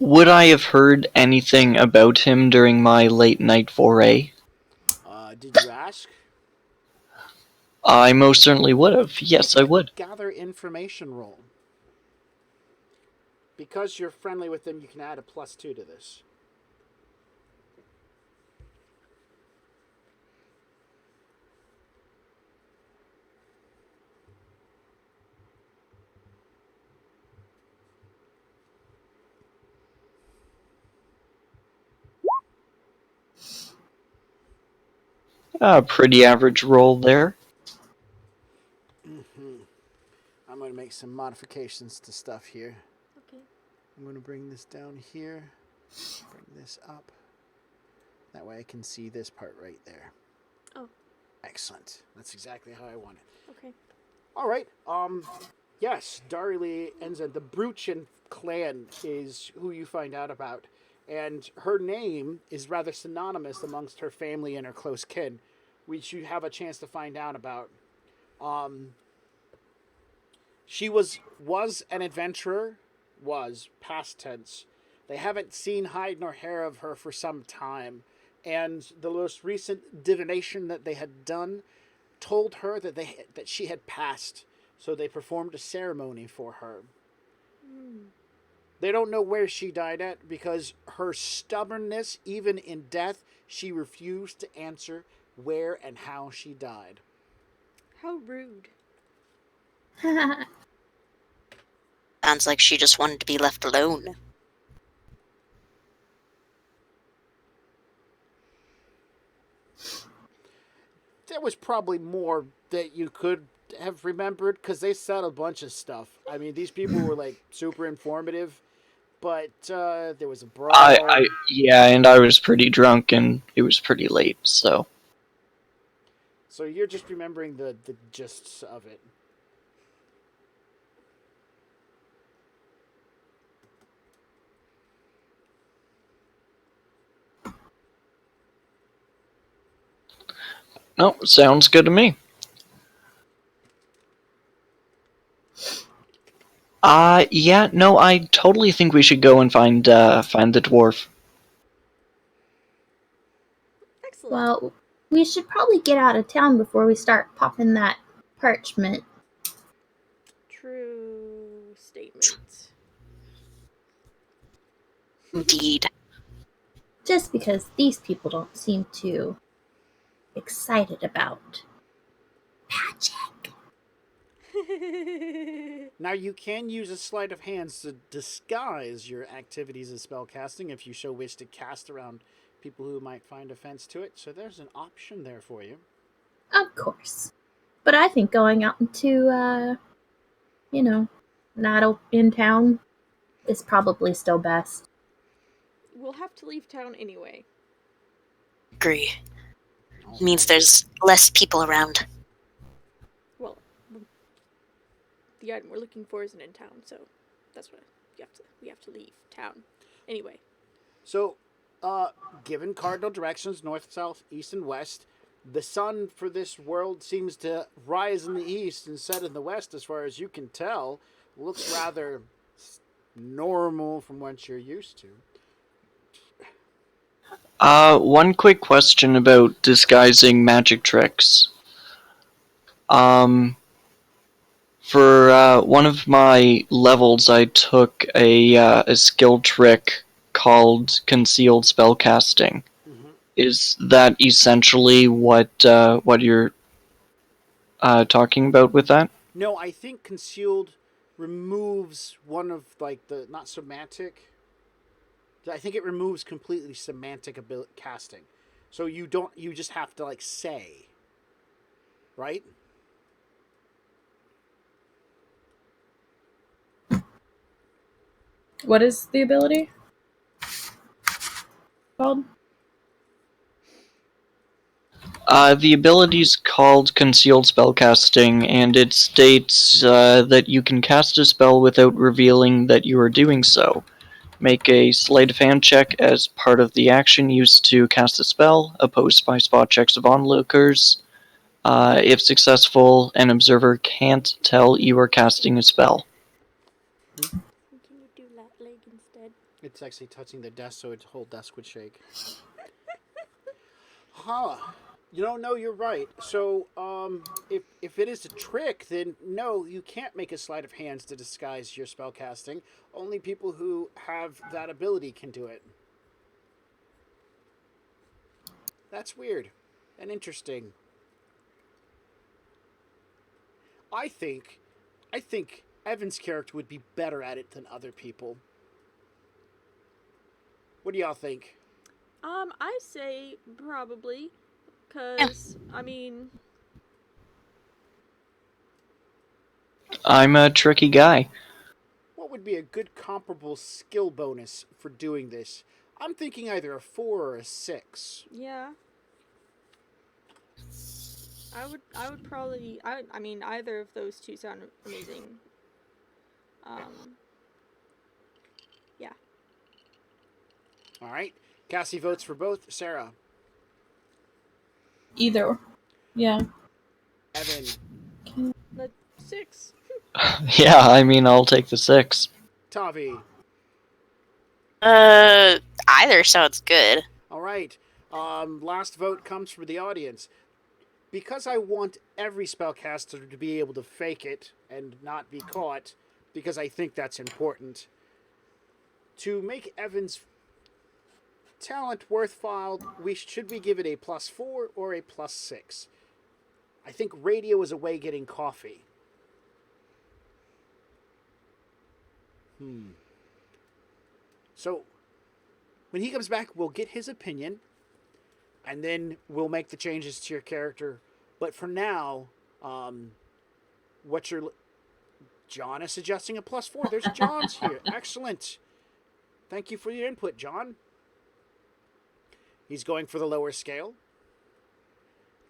Would I have heard anything about him during my late night foray? Did you ask? I most certainly would have. Yes, I would. Gather information roll. Because you're friendly with them, you can add a +2 to this. Pretty average roll there. I'm going to make some modifications to stuff here. Okay. I'm going to bring this down here. Bring this up. That way I can see this part right there. Oh. Excellent. That's exactly how I want it. Okay. All right. Yes, Darley Enza, the Bruchin clan is who you find out about. And her name is rather synonymous amongst her family and her close kin, which you have a chance to find out about. She was an adventurer, past tense. They haven't seen hide nor hair of her for some time. And the most recent divination that they had done told her that she had passed. So they performed a ceremony for her. They don't know where she died at because her stubbornness, even in death, she refused to answer where and how she died. How rude. Sounds like she just wanted to be left alone. There was probably more that you could have remembered because they said a bunch of stuff. I mean, these people were like super informative, but there was a brawl. Yeah, and I was pretty drunk and it was pretty late, so. So you're just remembering the gists of it. No, sounds good to me. Yeah, no, I totally think we should go and find the dwarf. Excellent. Well, we should probably get out of town before we start popping that parchment. True statement. Indeed. Just because these people don't seem too excited about magic. Now, you can use a sleight of hands to disguise your activities of spellcasting if you so wish to cast around people who might find offense to it. So there's an option there for you. Of course. But I think going out into, not in town is probably still best. We'll have to leave town anyway. Agree. All Means right. there's less people around. Well, the item we're looking for isn't in town, so that's what we have to leave town anyway. So, given cardinal directions, north, south, east, and west, the sun for this world seems to rise in the east and set in the west, as far as you can tell. Looks rather normal from what you're used to. One quick question about disguising magic tricks. For one of my levels, I took a skill trick called concealed spellcasting. Mm-hmm. Is that essentially what you're talking about with that? No, I think concealed removes one of like the not semantic. I think it removes completely semantic casting. So you just have to like say, right? What is the ability called? The ability is called Concealed Spellcasting, and it states that you can cast a spell without revealing that you are doing so. Make a sleight of hand check as part of the action used to cast a spell, opposed by spot checks of onlookers. If successful, an observer can't tell you are casting a spell. Can you do that leg instead? It's actually touching the desk, so its whole desk would shake. Huh. No, you're right. So, if it is a trick, then no, you can't make a sleight of hands to disguise your spell casting. Only people who have that ability can do it. That's weird and interesting. I think, I think Evan's character would be better at it than other people. What do y'all think? I say probably, cause I mean, I'm a tricky guy. What would be a good comparable skill bonus for doing this? I'm thinking either a 4 or a 6. yeah. I would probably I mean either of those two sound amazing. Yeah. All right. Cassie votes for both. Sarah, Either. Yeah. Evan, The 6. Yeah, I mean, I'll take the 6. Tavi. Either sounds good. All right. Last vote comes from the audience. Because I want every spellcaster to be able to fake it and not be caught, because I think that's important, to make Evan's talent worthwhile, should we give it a +4 or a +6? I think radio is a way getting coffee. So, when he comes back, we'll get his opinion, and then we'll make the changes to your character. But for now, John is suggesting a +4. There's John's here. Excellent. Thank you for your input, John. He's going for the lower scale.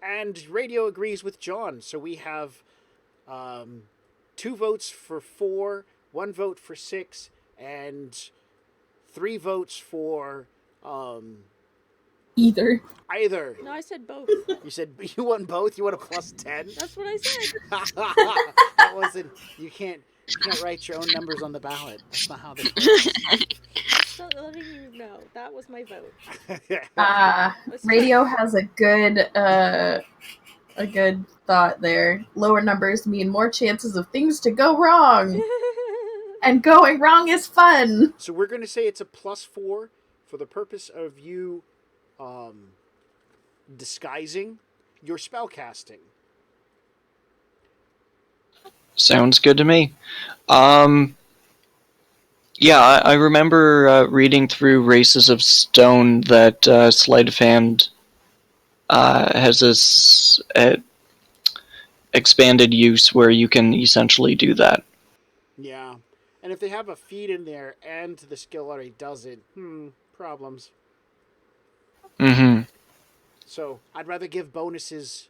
And radio agrees with John. So we have 2 votes for 4, 1 vote for 6, and 3 votes for Either. either. No, I said both. You said you want both? You want a +10? That's what I said. That wasn't. You can't write your own numbers on the ballot. That's not how this works. Just letting you know, that was my vote. Radio has a good thought there. Lower numbers mean more chances of things to go wrong. And going wrong is fun. So we're going to say it's a +4 for the purpose of you disguising your spell casting. Sounds good to me. Um, yeah, I remember reading through Races of Stone that sleight of hand has this expanded use where you can essentially do that. Yeah. And if they have a feat in there and the skill already does it, problems. Mm-hmm. So I'd rather give bonuses.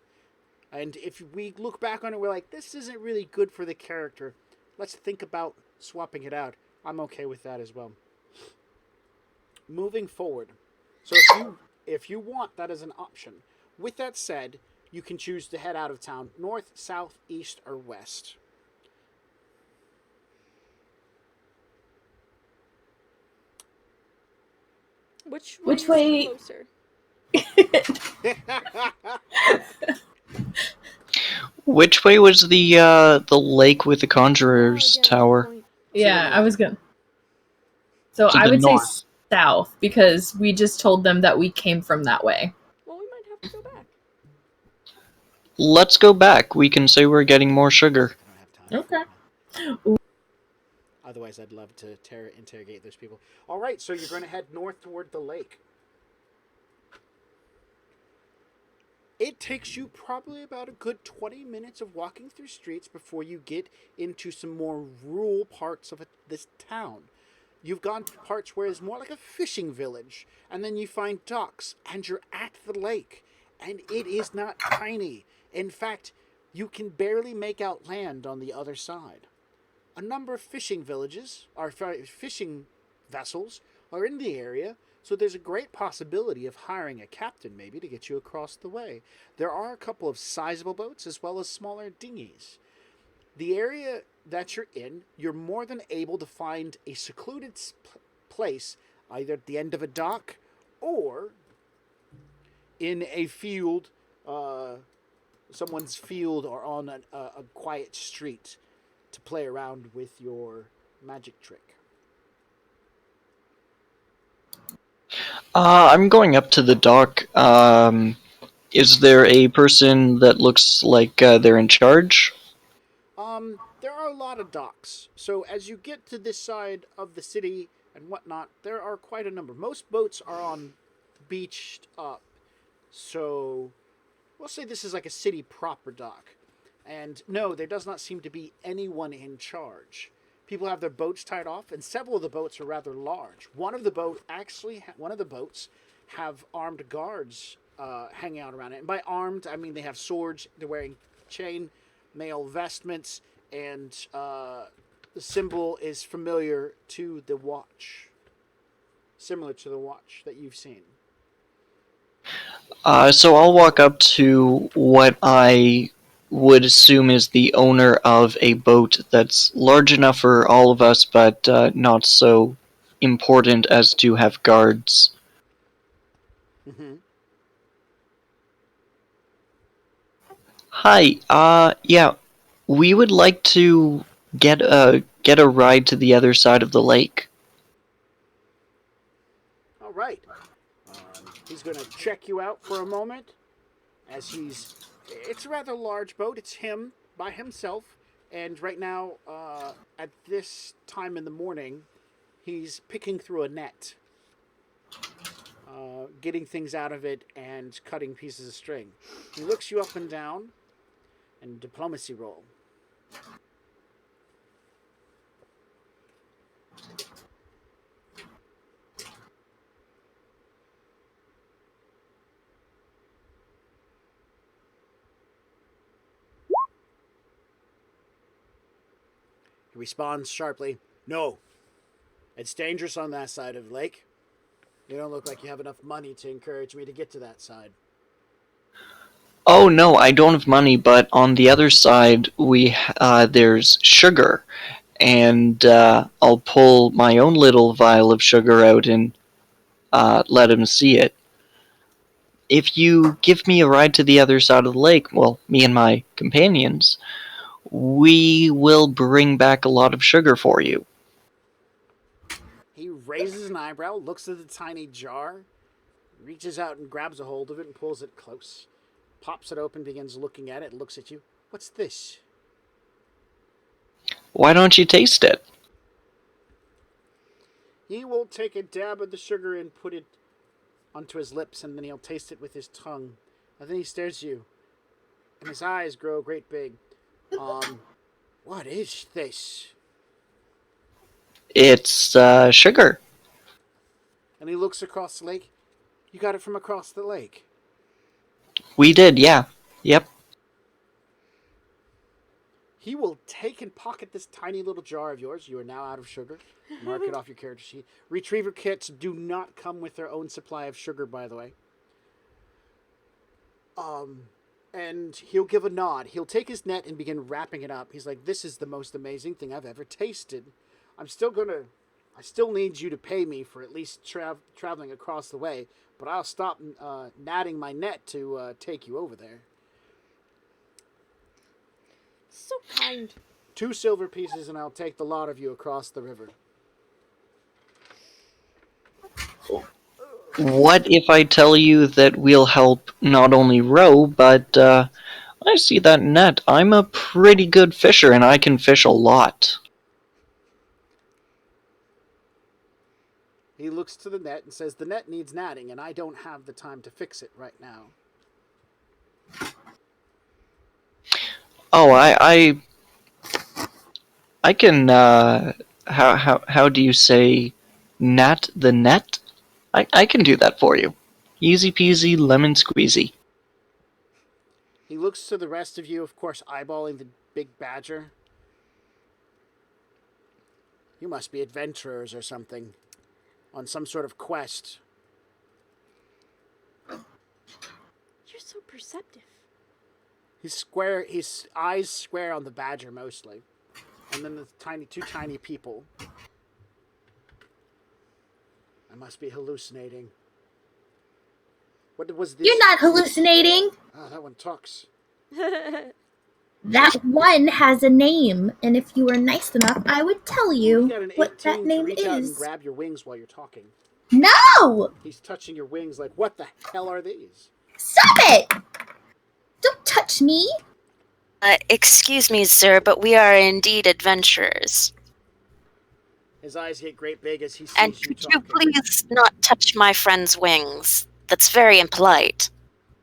And if we look back on it, we're like, this isn't really good for the character. Let's think about swapping it out. I'm okay with that as well. Moving forward. So if you want, that is an option. With that said, you can choose to head out of town, north, south, east, or west. Which way Which is way? closer? Which way was the lake with the Conjurer's Oh, again, good Tower? point. To the Yeah, I north. was gonna. So To I the would say north. south because we just told them that we came from that way. Well, we might have to go back. Let's go back. We can say we're getting more sugar. I don't have time for Okay. that. Otherwise, I'd love to interrogate those people. All right, so you're going to head north toward the lake. It takes you probably about a good 20 minutes of walking through streets before you get into some more rural parts of this town. You've gone to parts where it's more like a fishing village, and then you find docks, and you're at the lake. And it is not tiny. In fact, you can barely make out land on the other side. A number of fishing villages, or fishing vessels, are in the area, so there's a great possibility of hiring a captain maybe to get you across the way. There are a couple of sizable boats as well as smaller dinghies. The area that you're in, you're more than able to find a secluded place, either at the end of a dock or in a field, someone's field, or on a quiet street to play around with your magic trick. I'm going up to the dock. Is there a person that looks like they're in charge? There are a lot of docks. So as you get to this side of the city and whatnot, there are quite a number. Most boats are on beached up. So we'll say this is like a city proper dock. And no, there does not seem to be anyone in charge. People have their boats tied off, and several of the boats are rather large. One of the boats have armed guards hanging out around it. And by armed, I mean they have swords. They're wearing chain mail vestments, and the symbol is familiar to the watch, similar to the watch that you've seen. So I'll walk up to what I would assume is the owner of a boat that's large enough for all of us, but not so important as to have guards. Mm-hmm. Hi, yeah, we would like to get a ride to the other side of the lake. All right. He's going to check you out for a moment as it's a rather large boat. It's him by himself. And right now, at this time in the morning, he's picking through a net, getting things out of it and cutting pieces of string. He looks you up and down and diplomacy roll. He responds sharply, "No, it's dangerous on that side of the lake. You don't look like you have enough money to encourage me to get to that side." Oh no, I don't have money, but on the other side there's sugar, and I'll pull my own little vial of sugar out and let him see it. If you give me a ride to the other side of the lake, well, me and my companions, we will bring back a lot of sugar for you. He raises an eyebrow, looks at the tiny jar, reaches out and grabs a hold of it and pulls it close. Pops it open, begins looking at it, looks at you. "What's this?" Why don't you taste it? He will take a dab of the sugar and put it onto his lips, and then he'll taste it with his tongue. And then he stares at you, and his eyes grow great big. What is this? It's sugar. And he looks across the lake. You got it from across the lake. We did, yeah. Yep. He will take and pocket this tiny little jar of yours. You are now out of sugar. Mark it off your character sheet. Retriever kits do not come with their own supply of sugar, by the way. And he'll give a nod. He'll take his net and begin wrapping it up. He's like, "This is the most amazing thing I've ever tasted. I still need you to pay me for at least traveling across the way, but I'll stop natting my net to take you over there." So kind. 2 silver pieces, and I'll take the lot of you across the river. What if I tell you that we'll help not only row, but I see that net. I'm a pretty good fisher, and I can fish a lot. He looks to the net and says, "The net needs natting, and I don't have the time to fix it right now." Oh, I can. How do you say, nat the net? I can do that for you. Easy peasy, lemon squeezy. He looks to the rest of you, of course, eyeballing the big badger. "You must be adventurers or something, on some sort of quest." You're so perceptive. His eyes square on the badger mostly. And then the two tiny people. "I must be hallucinating. What was this?" You're not hallucinating. Oh, that one talks. That one has a name, and if you were nice enough, I would tell You you got an what 18 that name to reach out and is. grab your wings while you're talking. No! He's touching your wings like, "What the hell are these?" Stop it! Don't touch me. Excuse me, sir, but we are indeed adventurers. His eyes get great big as he sees And you could you talking. please not touch my friend's wings? That's very impolite.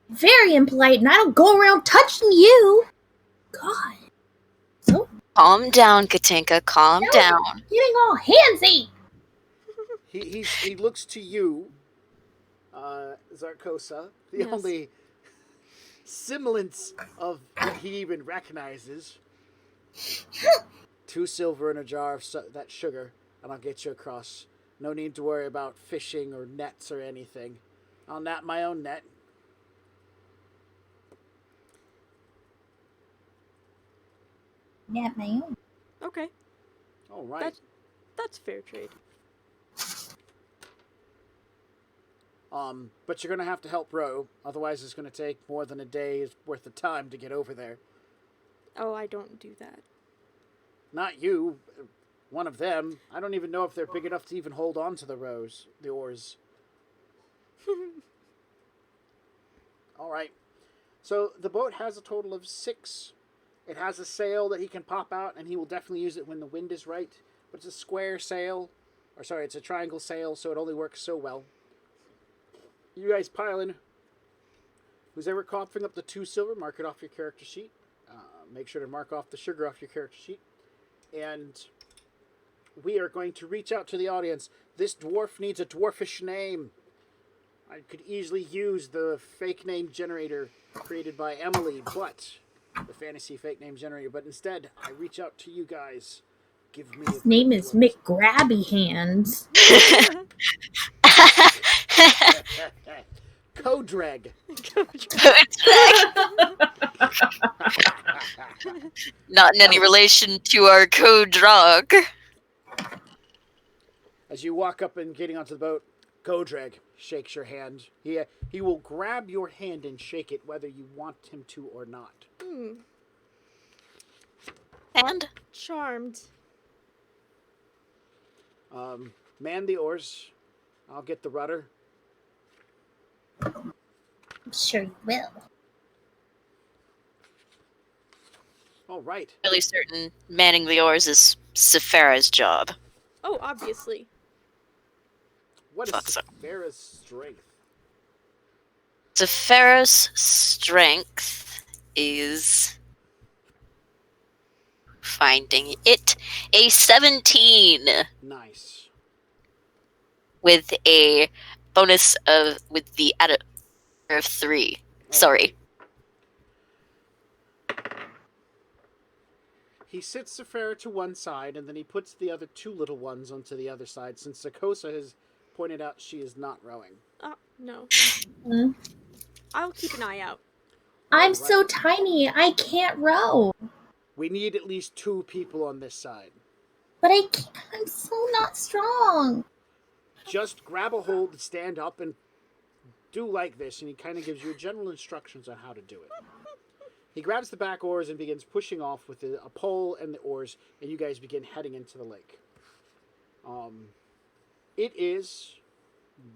Very impolite, and I don't go around touching you. God. So Calm down, Katinka, calm down. getting all handsy. He looks to you, Zarkosa, the Yes. only semblance of what he even recognizes. 2 silver and a jar of that sugar, and I'll get you across. No need to worry about fishing or nets or anything. I'll net my own net. Yeah, my own. Okay, All right. that's fair trade. But you're gonna have to help row. Otherwise, it's gonna take more than a day's worth of time to get over there. Oh, I don't do that. Not you. One of them. I don't even know if they're big enough to even hold on to the oars. All right. So the boat has a total of 6. It has a sail that he can pop out, and he will definitely use it when the wind is right. But it's a square sail. Or sorry, it's a triangle sail, so it only works so well. You guys pile in. Who's ever coughing up the 2 silver, mark it off your character sheet. Make sure to mark off the sugar off your character sheet. And we are going to reach out to the audience. This dwarf needs a dwarfish name. I could easily use the fake name generator created by Emily, but the fantasy fake name generator. But instead, I reach out to you guys. Give me. His name is McGrabby Hands. Codrag. Not in any relation to our code drug. As you walk up and getting onto the boat, Codrag shakes your hand. He will grab your hand and shake it whether you want him to or not. And? Charmed. Man the oars. I'll get the rudder. I'm sure you will. All right. Really certain manning the oars is Sephara's job. Oh, obviously. What is Thought so. Farah's strength? Sephara's strength is finding it a 17 Nice. with a bonus with the add of 3. Sorry. He sits Safara to one side, and then he puts the other two little ones onto the other side, since Sakosa has pointed out she is not rowing. No. Hmm? I'll keep an eye out. I'm Right. so tiny, I can't row. We need at least 2 people on this side. But I can't, I'm so not strong. Just grab a hold, stand up, and do like this, and he kind of gives you general instructions on how to do it. He grabs the back oars and begins pushing off with a pole and the oars, and you guys begin heading into the lake. It is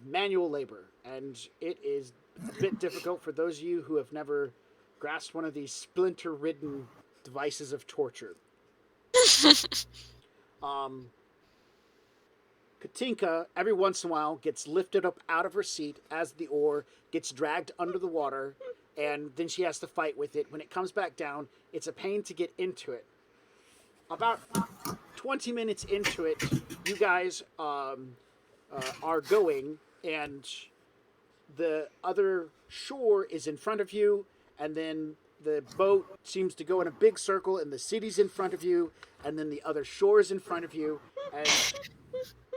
manual labor, and it is a bit difficult for those of you who have never grasped one of these splinter-ridden devices of torture. Katinka, every once in a while, gets lifted up out of her seat as the oar gets dragged under the water, and then she has to fight with it. When it comes back down, it's a pain to get into it. About 20 minutes into it, you guys are going, and the other shore is in front of you, and then the boat seems to go in a big circle, and the city's in front of you, and then the other shore is in front of you, and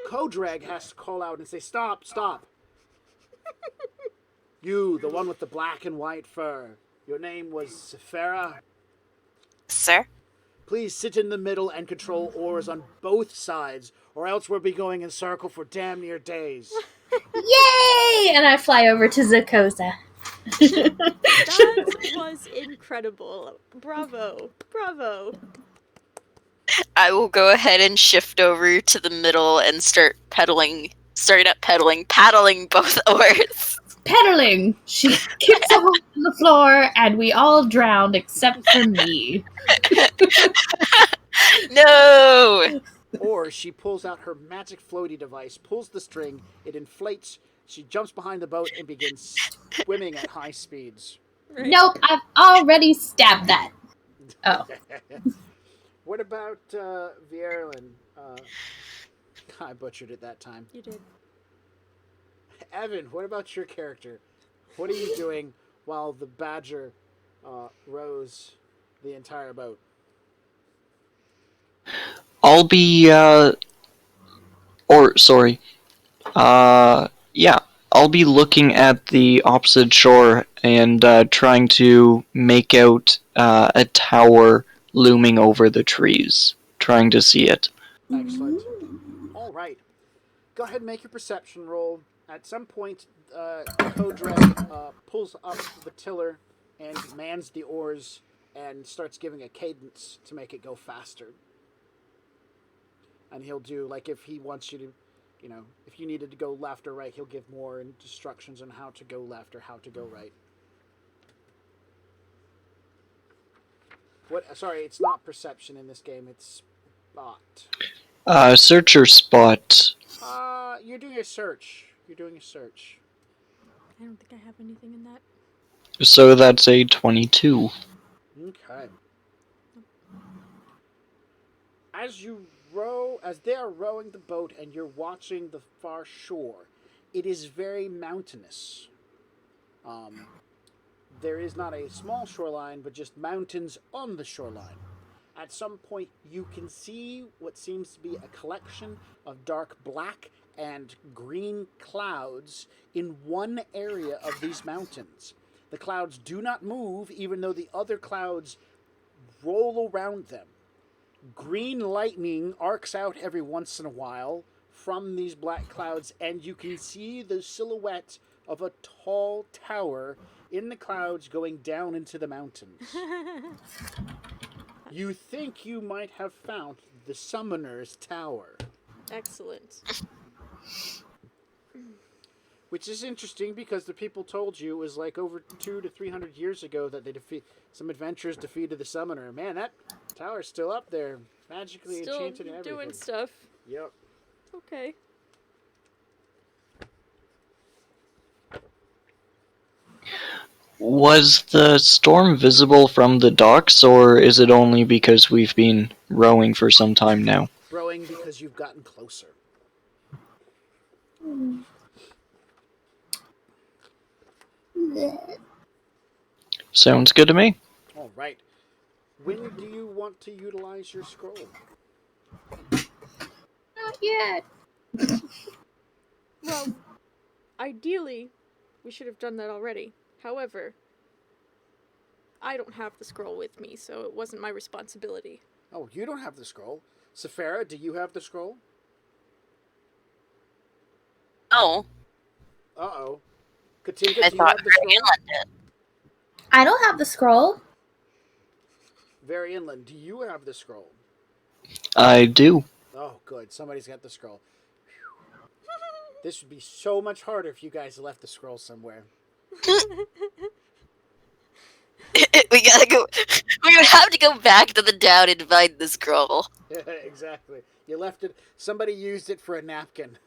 Kodrag has to call out and say, "Stop, stop. You, the one with the black and white fur. Your name was Sephara. Sir? Please sit in the middle and control oars on both sides, or else we'll be going in circle for damn near days." Yay! And I fly over to Zakosa. That was incredible. Bravo. Bravo. I will go ahead and shift over to the middle and start paddling both oars. Pedaling! She kicks off on the floor, and we all drowned except for me. No! Or she pulls out her magic floaty device, pulls the string, it inflates, she jumps behind the boat and begins swimming at high speeds. Right. Nope, I've already stabbed that. Oh. What about Vierlin? I butchered it that time. You did. Evan, what about your character? What are you doing while the badger rows the entire boat? I'll be, yeah, I'll be looking at the opposite shore and trying to make out a tower looming over the trees, trying to see it. Excellent. All right. Go ahead and make your perception roll. At some point, Kodrek pulls up the tiller and mans the oars and starts giving a cadence to make it go faster. And he'll do, like, if he wants you to, you know, if you needed to go left or right, he'll give more instructions on how to go left or how to go right. Sorry, it's not perception in this game, it's spot. Search or spot. You're doing a search. You're doing a search. I don't think I have anything in that. So that's a 22. Okay. As they are rowing the boat and you're watching the far shore, it is very mountainous. There is not a small shoreline, but just mountains on the shoreline. At some point, you can see what seems to be a collection of dark black and green clouds in one area of these mountains. The clouds do not move, even though the other clouds roll around them. Green lightning arcs out every once in a while from these black clouds, and you can see the silhouette of a tall tower in the clouds going down into the mountains. You think you might have found the Summoner's Tower. Excellent. Which is interesting because the people told you it was like over 200 to 300 years ago that some adventurers defeated the summoner. Man, that tower's still up there, magically Still enchanted and everything. doing stuff. Yep. Okay. Was the storm visible from the docks, or is it only because we've been rowing for some time now? Rowing because you've gotten closer. Sounds good to me. All right. When do you want to utilize your scroll? Not yet. Well, ideally, we should have done that already. However, I don't have the scroll with me, so it wasn't my responsibility. Oh, you don't have the scroll. Saphira, do you have the scroll? Oh, Uh-oh. Katinka, I do you thought have the scroll? Inland did. I don't have the scroll. Very Inland, do you have the scroll? I do. Oh, good. Somebody's got the scroll. This would be so much harder if you guys left the scroll somewhere. We gotta go. We would have to go back to the town and find the scroll. Exactly. You left it. Somebody used it for a napkin.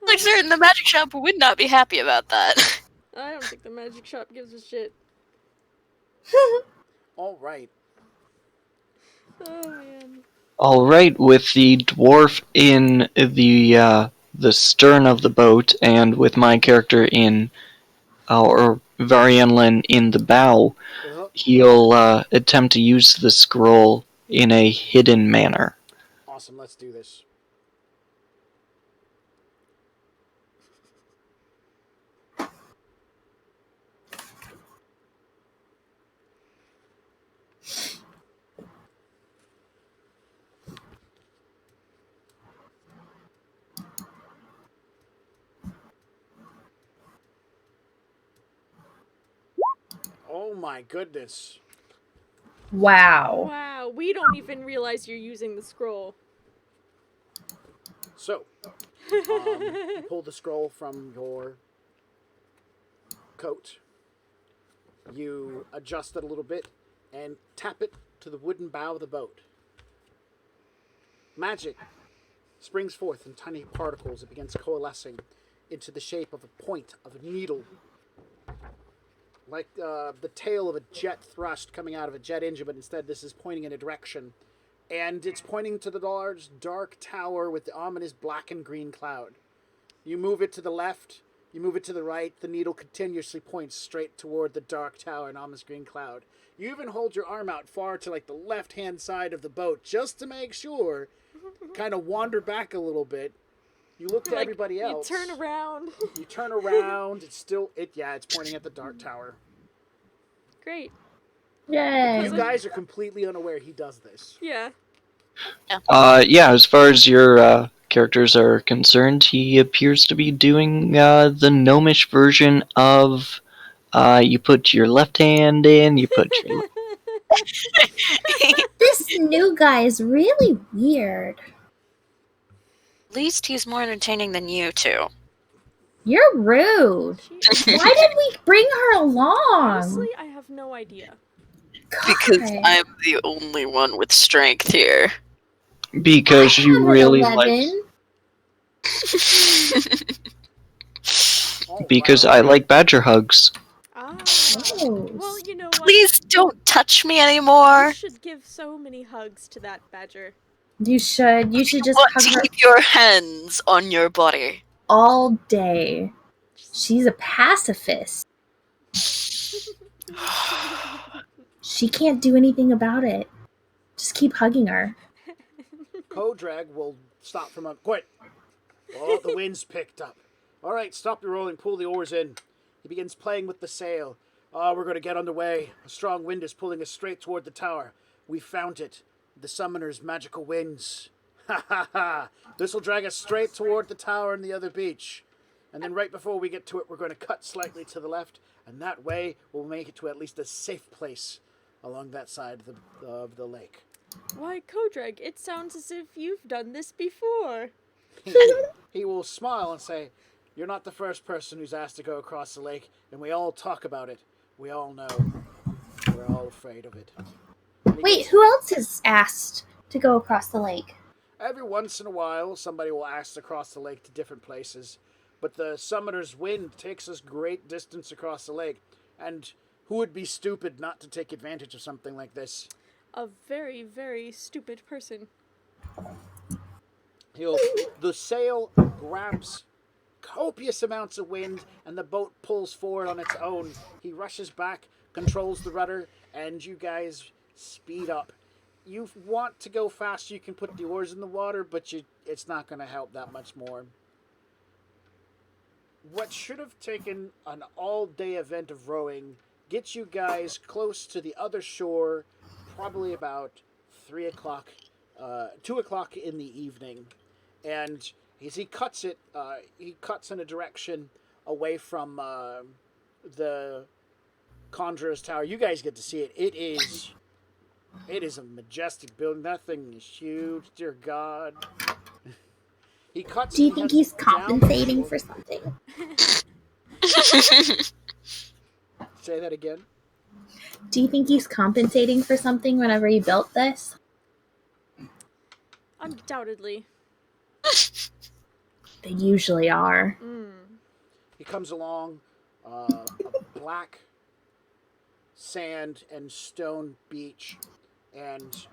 Like, certain the magic shop would not be happy about that. I don't think the magic shop gives a shit. All right. Oh man. All right, with the dwarf in the stern of the boat, and with my character in, or Varianlin in the bow, he'll attempt to use the scroll in a hidden manner. Awesome. Let's do this. Oh my goodness. Wow. Wow, we don't even realize you're using the scroll. So, you pull the scroll from your coat. You adjust it a little bit and tap it to the wooden bow of the boat. Magic springs forth in tiny particles. It begins coalescing into the shape of a point of a needle, like the tail of a jet thrust coming out of a jet engine, but instead this is pointing in a direction. And it's pointing to the large, dark tower with the ominous black and green cloud. You move it to the left, you move it to the right, the needle continuously points straight toward the dark tower and ominous green cloud. You even hold your arm out far to like the left-hand side of the boat just to make sure, kind of wander back a little bit. You look to everybody else. You turn around. You turn around, it's pointing at the dark tower. Great. Yay. You guys are completely unaware he does this. Yeah. Yeah, as far as your characters are concerned, he appears to be doing the gnomish version of you put your left hand in, you put your... This new guy is really weird. At least he's more entertaining than you two. You're rude. Why did we bring her along? Honestly, I have no idea. Because God. I'm the only one with strength here. Because you I'm an really 11. Because I like badger hugs. Ah. Oh. Well, you know what? Please don't touch me anymore. You should give so many hugs to that badger. You should. You should just Want hug to her keep your hands on your body. all day. She's a pacifist. She can't do anything about it. Just keep hugging her. Kodrag will stop from a... Quit! Oh, the wind's picked up. All right, stop your rowing, pull the oars in. He begins playing with the sail. We're going to get underway. A strong wind is pulling us straight toward the tower. We found it. The summoner's magical winds. Ha ha ha! This will drag us straight toward the tower and the other beach. And then right before we get to it, we're going to cut slightly to the left, and that way we'll make it to at least a safe place along that side of the lake. Why, Kodrag, it sounds as if you've done this before. he will smile and say, "You're not the first person who's asked to go across the lake, and we all talk about it. We all know. We're all afraid of it." And he Wait, gets, who else is asked to go across the lake? every once in a while, somebody will ask to cross the lake to different places, but the summoner's wind takes us great distance across the lake, and who would be stupid not to take advantage of something like this? A very, very stupid person. The sail grabs copious amounts of wind, and the boat pulls forward on its own. He rushes back, controls the rudder, and you guys speed up. You want to go fast, you can put the oars in the water, but it's not going to help that much more. What should have taken an all-day event of rowing gets you guys close to the other shore, probably about 3 o'clock, 2 o'clock in the evening. And as he cuts in a direction away from the Conjurer's Tower. You guys get to see it. It is a majestic building. That thing is huge, dear God. He cuts. Do you think he's compensating for something? Say that again. Do you think he's compensating for something whenever he built this? Undoubtedly. They usually are. He comes along a black sand and stone beach, and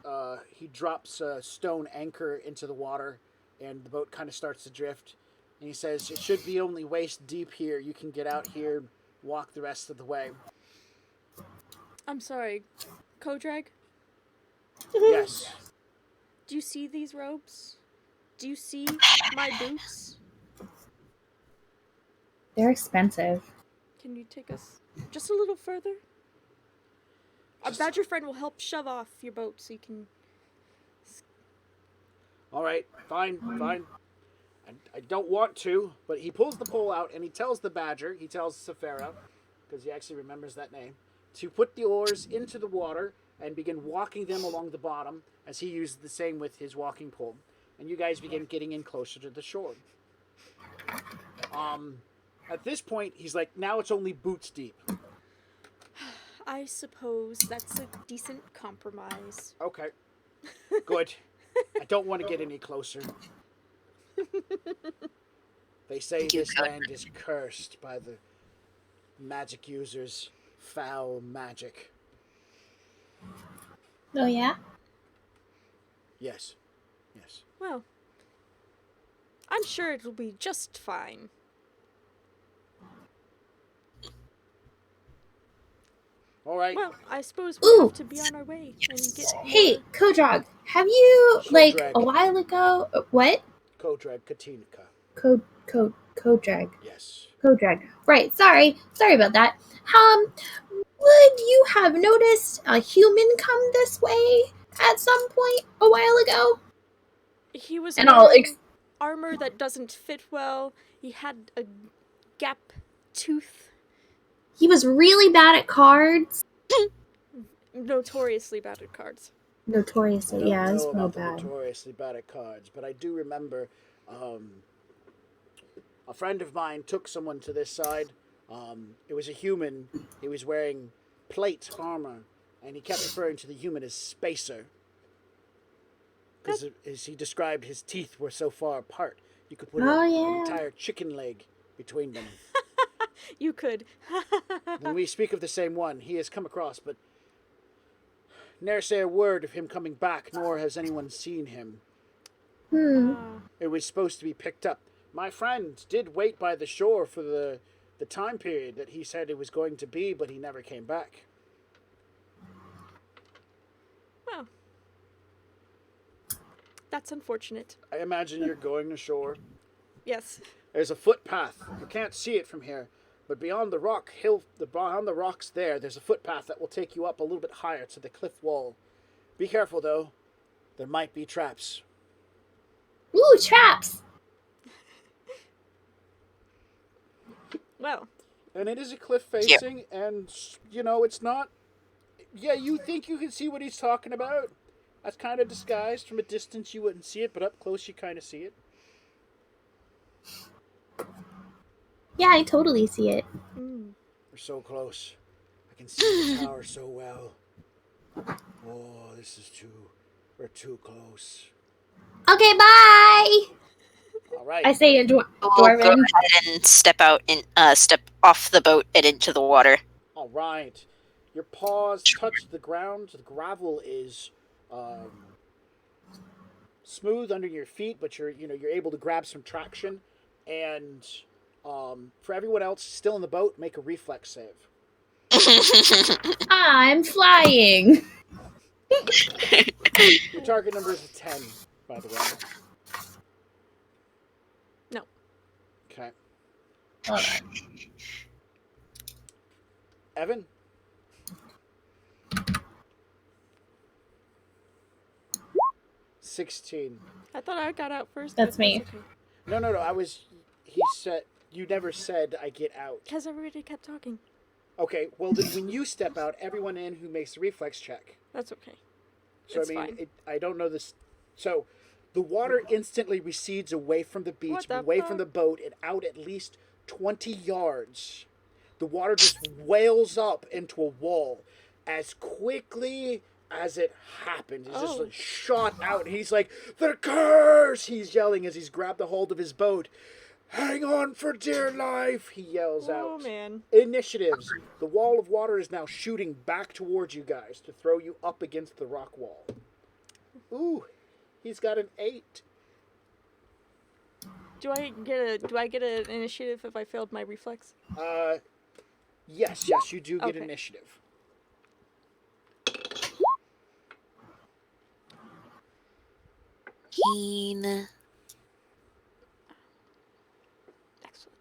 he drops a stone anchor into the water, and the boat kind of starts to drift. And he says, "It should be only waist deep here. You can get out here, walk the rest of the way." I'm sorry. Kodrag, Yes. do you see these robes? Do you see my boots? They're expensive. Can you take us just a little further? Our badger friend will help shove off your boat so you can... All right, fine. I don't want to, but he pulls the pole out and he tells the badger, he tells Safara, because he actually remembers that name, to put the oars into the water and begin walking them along the bottom, as he used the same with his walking pole. And you guys begin getting in closer to the shore. At this point, he's like, now it's only boots deep. I suppose that's a decent compromise. Okay, good. I don't want to get any closer. They say this land is cursed by the magic users' foul magic. Oh, yeah? Yes. Well, I'm sure it'll be just fine. All right. Well, I suppose we'll have to be on our way and get Hey, more... Kodrog, have you, Kodrag. a while ago... What? Kodrag Katinika. Kodrag. Yes. Kodrag. Right, sorry about that. Would you have noticed a human come this way at some point a while ago? He was And I'll wearing armor that doesn't fit well. He had a gap tooth. He was really bad at cards. Notoriously bad at cards. Notoriously, yeah, it's real bad. Notoriously bad at cards, but I do remember a friend of mine took someone to this side. It was a human. He was wearing plate armor, and he kept referring to the human as Spacer. Because as he described, his teeth were so far apart, you could put an entire chicken leg between them. You could. When we speak of the same one, he has come across, but ne'er say a word of him coming back, nor has anyone seen him. It was supposed to be picked up. My friend did wait by the shore for the time period that he said it was going to be, but he never came back. Well, that's unfortunate. I imagine you're going ashore. Yes. There's a footpath. You can't see it from here, but beyond the beyond the rocks there's a footpath that will take you up a little bit higher to the cliff wall. Be careful, though. There might be traps. Ooh, traps! Well. And it is a cliff facing, and, it's not... Yeah, you think you can see what he's talking about? That's kind of disguised. From a distance, you wouldn't see it, but up close, you kind of see it. Yeah, I totally see it. Mm. We're so close. I can see the tower so well. Oh, this is too. We're too close. Okay, bye! All right. I say in We'll go Dwarven. ahead and step step off the boat and into the water. All right. Your paws touch the ground. The gravel is smooth under your feet, but you're able to grab some traction. And for everyone else still in the boat, make a reflex save. I'm flying. Your target number is a 10, by the way. No. Okay. Hold on. Evan? $16. I thought I got out first. That's but me. okay. No. I was. He said. You never said I get out. Because everybody kept talking. Okay, well, then when you step out, everyone in who makes a reflex check. That's okay. So, It's I mean, fine. I don't know this. So, the water instantly recedes away from the beach, What the away fuck? from the boat, and out at least 20 yards. The water just wails up into a wall as quickly as it happened. It's just Oh. like shot out. And he's like, "The curse!" He's yelling as he's grabbed a hold of his boat. "Hang on for dear life!" he yells out. Oh, man. Initiatives. The wall of water is now shooting back towards you guys to throw you up against the rock wall. Ooh, he's got an 8. Do I get an initiative if I failed my reflex? Yes, you do get Okay. initiative. Keen. Excellent.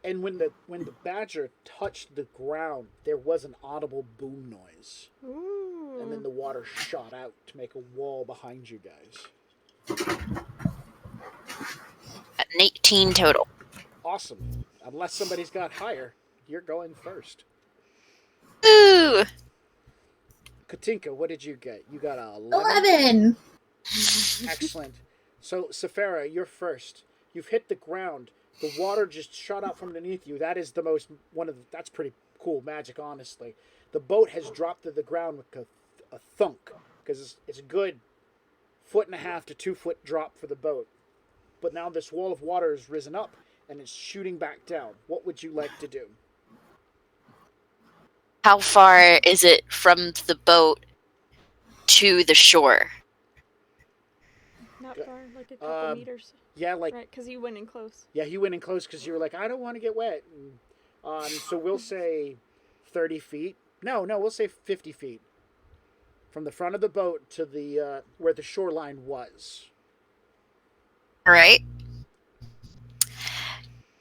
And when the badger touched the ground, there was an audible boom noise. Ooh. And then the water shot out to make a wall behind you guys. An 18 total. Awesome. Unless somebody's got higher, you're going first. Ooh. Katinka, what did you get? You got a 11. Excellent. So, Safara, you're first. You've hit the ground. The water just shot out from underneath you. That is that's pretty cool magic, honestly. The boat has dropped to the ground with a thunk, because it's a good 1.5 to 2 foot drop for the boat. But now this wall of water has risen up, and it's shooting back down. What would you like to do? How far is it from the boat to the shore? Not far, like a couple meters. Yeah, like Right, because you went in close. yeah, you went in close because you were like, I don't want to get wet. And, so we'll say 30 feet. No, we'll say 50 feet from the front of the boat to the where the shoreline was. All right.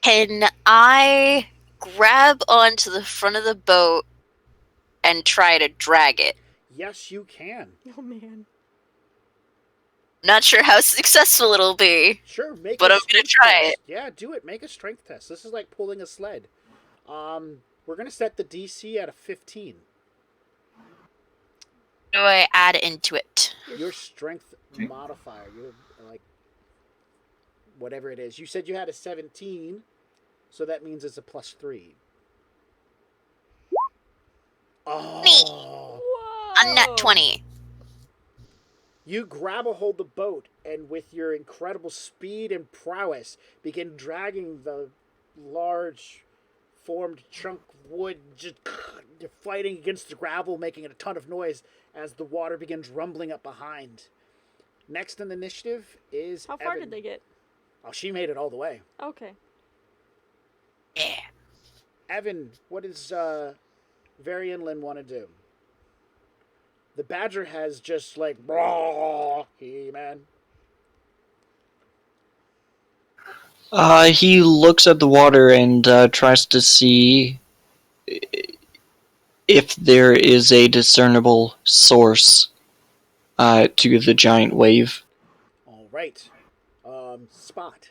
Can I grab onto the front of the boat and try to drag it? Yes, you can. Oh, man. Not sure how successful it'll be. Sure, make But a I'm gonna strength try test. it. Yeah, do it. Make a strength test. This is like pulling a sled. We're gonna set the DC at a 15. Do I add into it? Your strength modifier, your like whatever it is. You said you had a 17, so that means it's a +3. Oh. Whoa! A nat 20. You grab a hold of the boat and with your incredible speed and prowess begin dragging the large formed chunk of wood, just fighting against the gravel, making a ton of noise as the water begins rumbling up behind. Next in the initiative is How far Evan. did they get? Oh, she made it all the way. Okay. Yeah. Evan, what does Very Inland want to do? The badger has just like, He-Man. He looks at the water and tries to see if there is a discernible source to the giant wave. All right. Spot.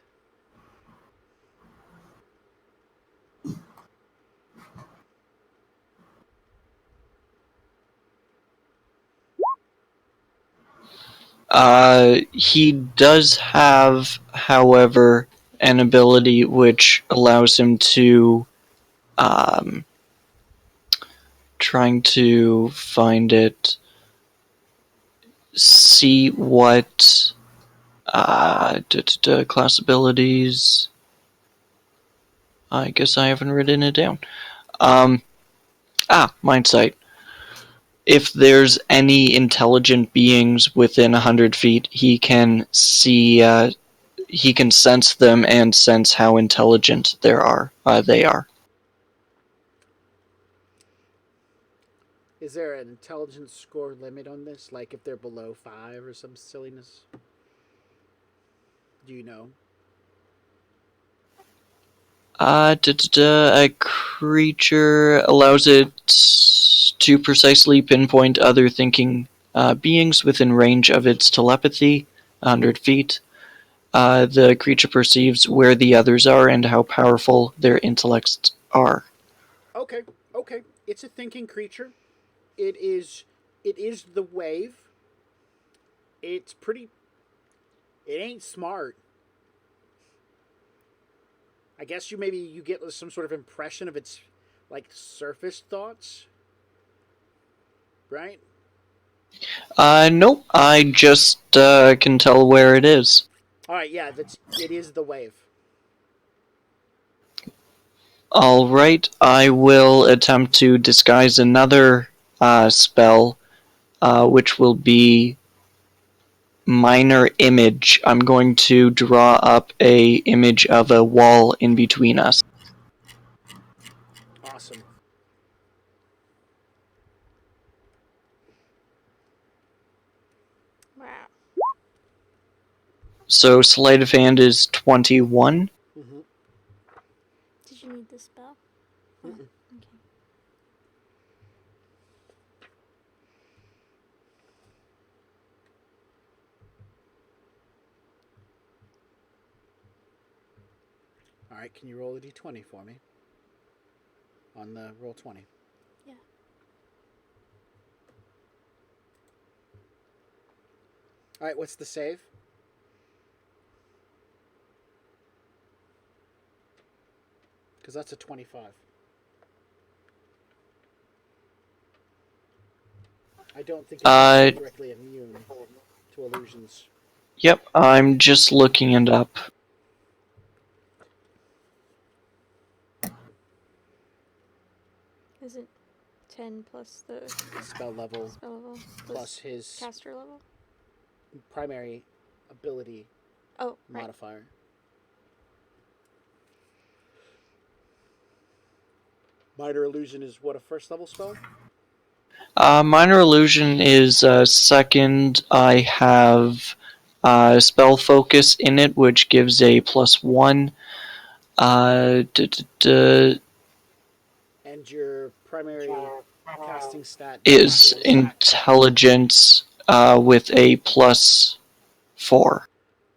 He does have, however, an ability which allows him to trying to find it. See what class abilities. I guess I haven't written it down. Mind sight. If there's any intelligent beings within 100 feet, he can see. He can sense them and sense how intelligent they are. Is there an intelligence score limit on this? Like if they're below 5 or some silliness? Do you know? A creature allows it to precisely pinpoint other thinking beings within range of its telepathy, 100 feet. The creature perceives where the others are and how powerful their intellects are. Okay. It's a thinking creature. It is the wave. It's pretty. It ain't smart. I guess you get some sort of impression of its like surface thoughts, right? Nope. I just can tell where it is. All right, yeah, it is the wave. All right. I will attempt to disguise another spell, which will be minor image. I'm going to draw up a image of a wall in between us. Awesome. Wow. So sleight of hand is 21. Mm-hmm. Did you need this spell? Oh, okay. All right, can you roll a d20 for me? On the roll 20. Yeah. All right, what's the save? Because that's a 25. I don't think it's directly immune to illusions. Yep, I'm just looking it up. Is it 10 plus the Spell level spell level plus his caster level? primary ability Oh, right. modifier. Minor illusion is what, a first level spell? Minor illusion is second. I have spell focus in it, which gives a +1. And your primary casting stat Is intelligence with a +4. All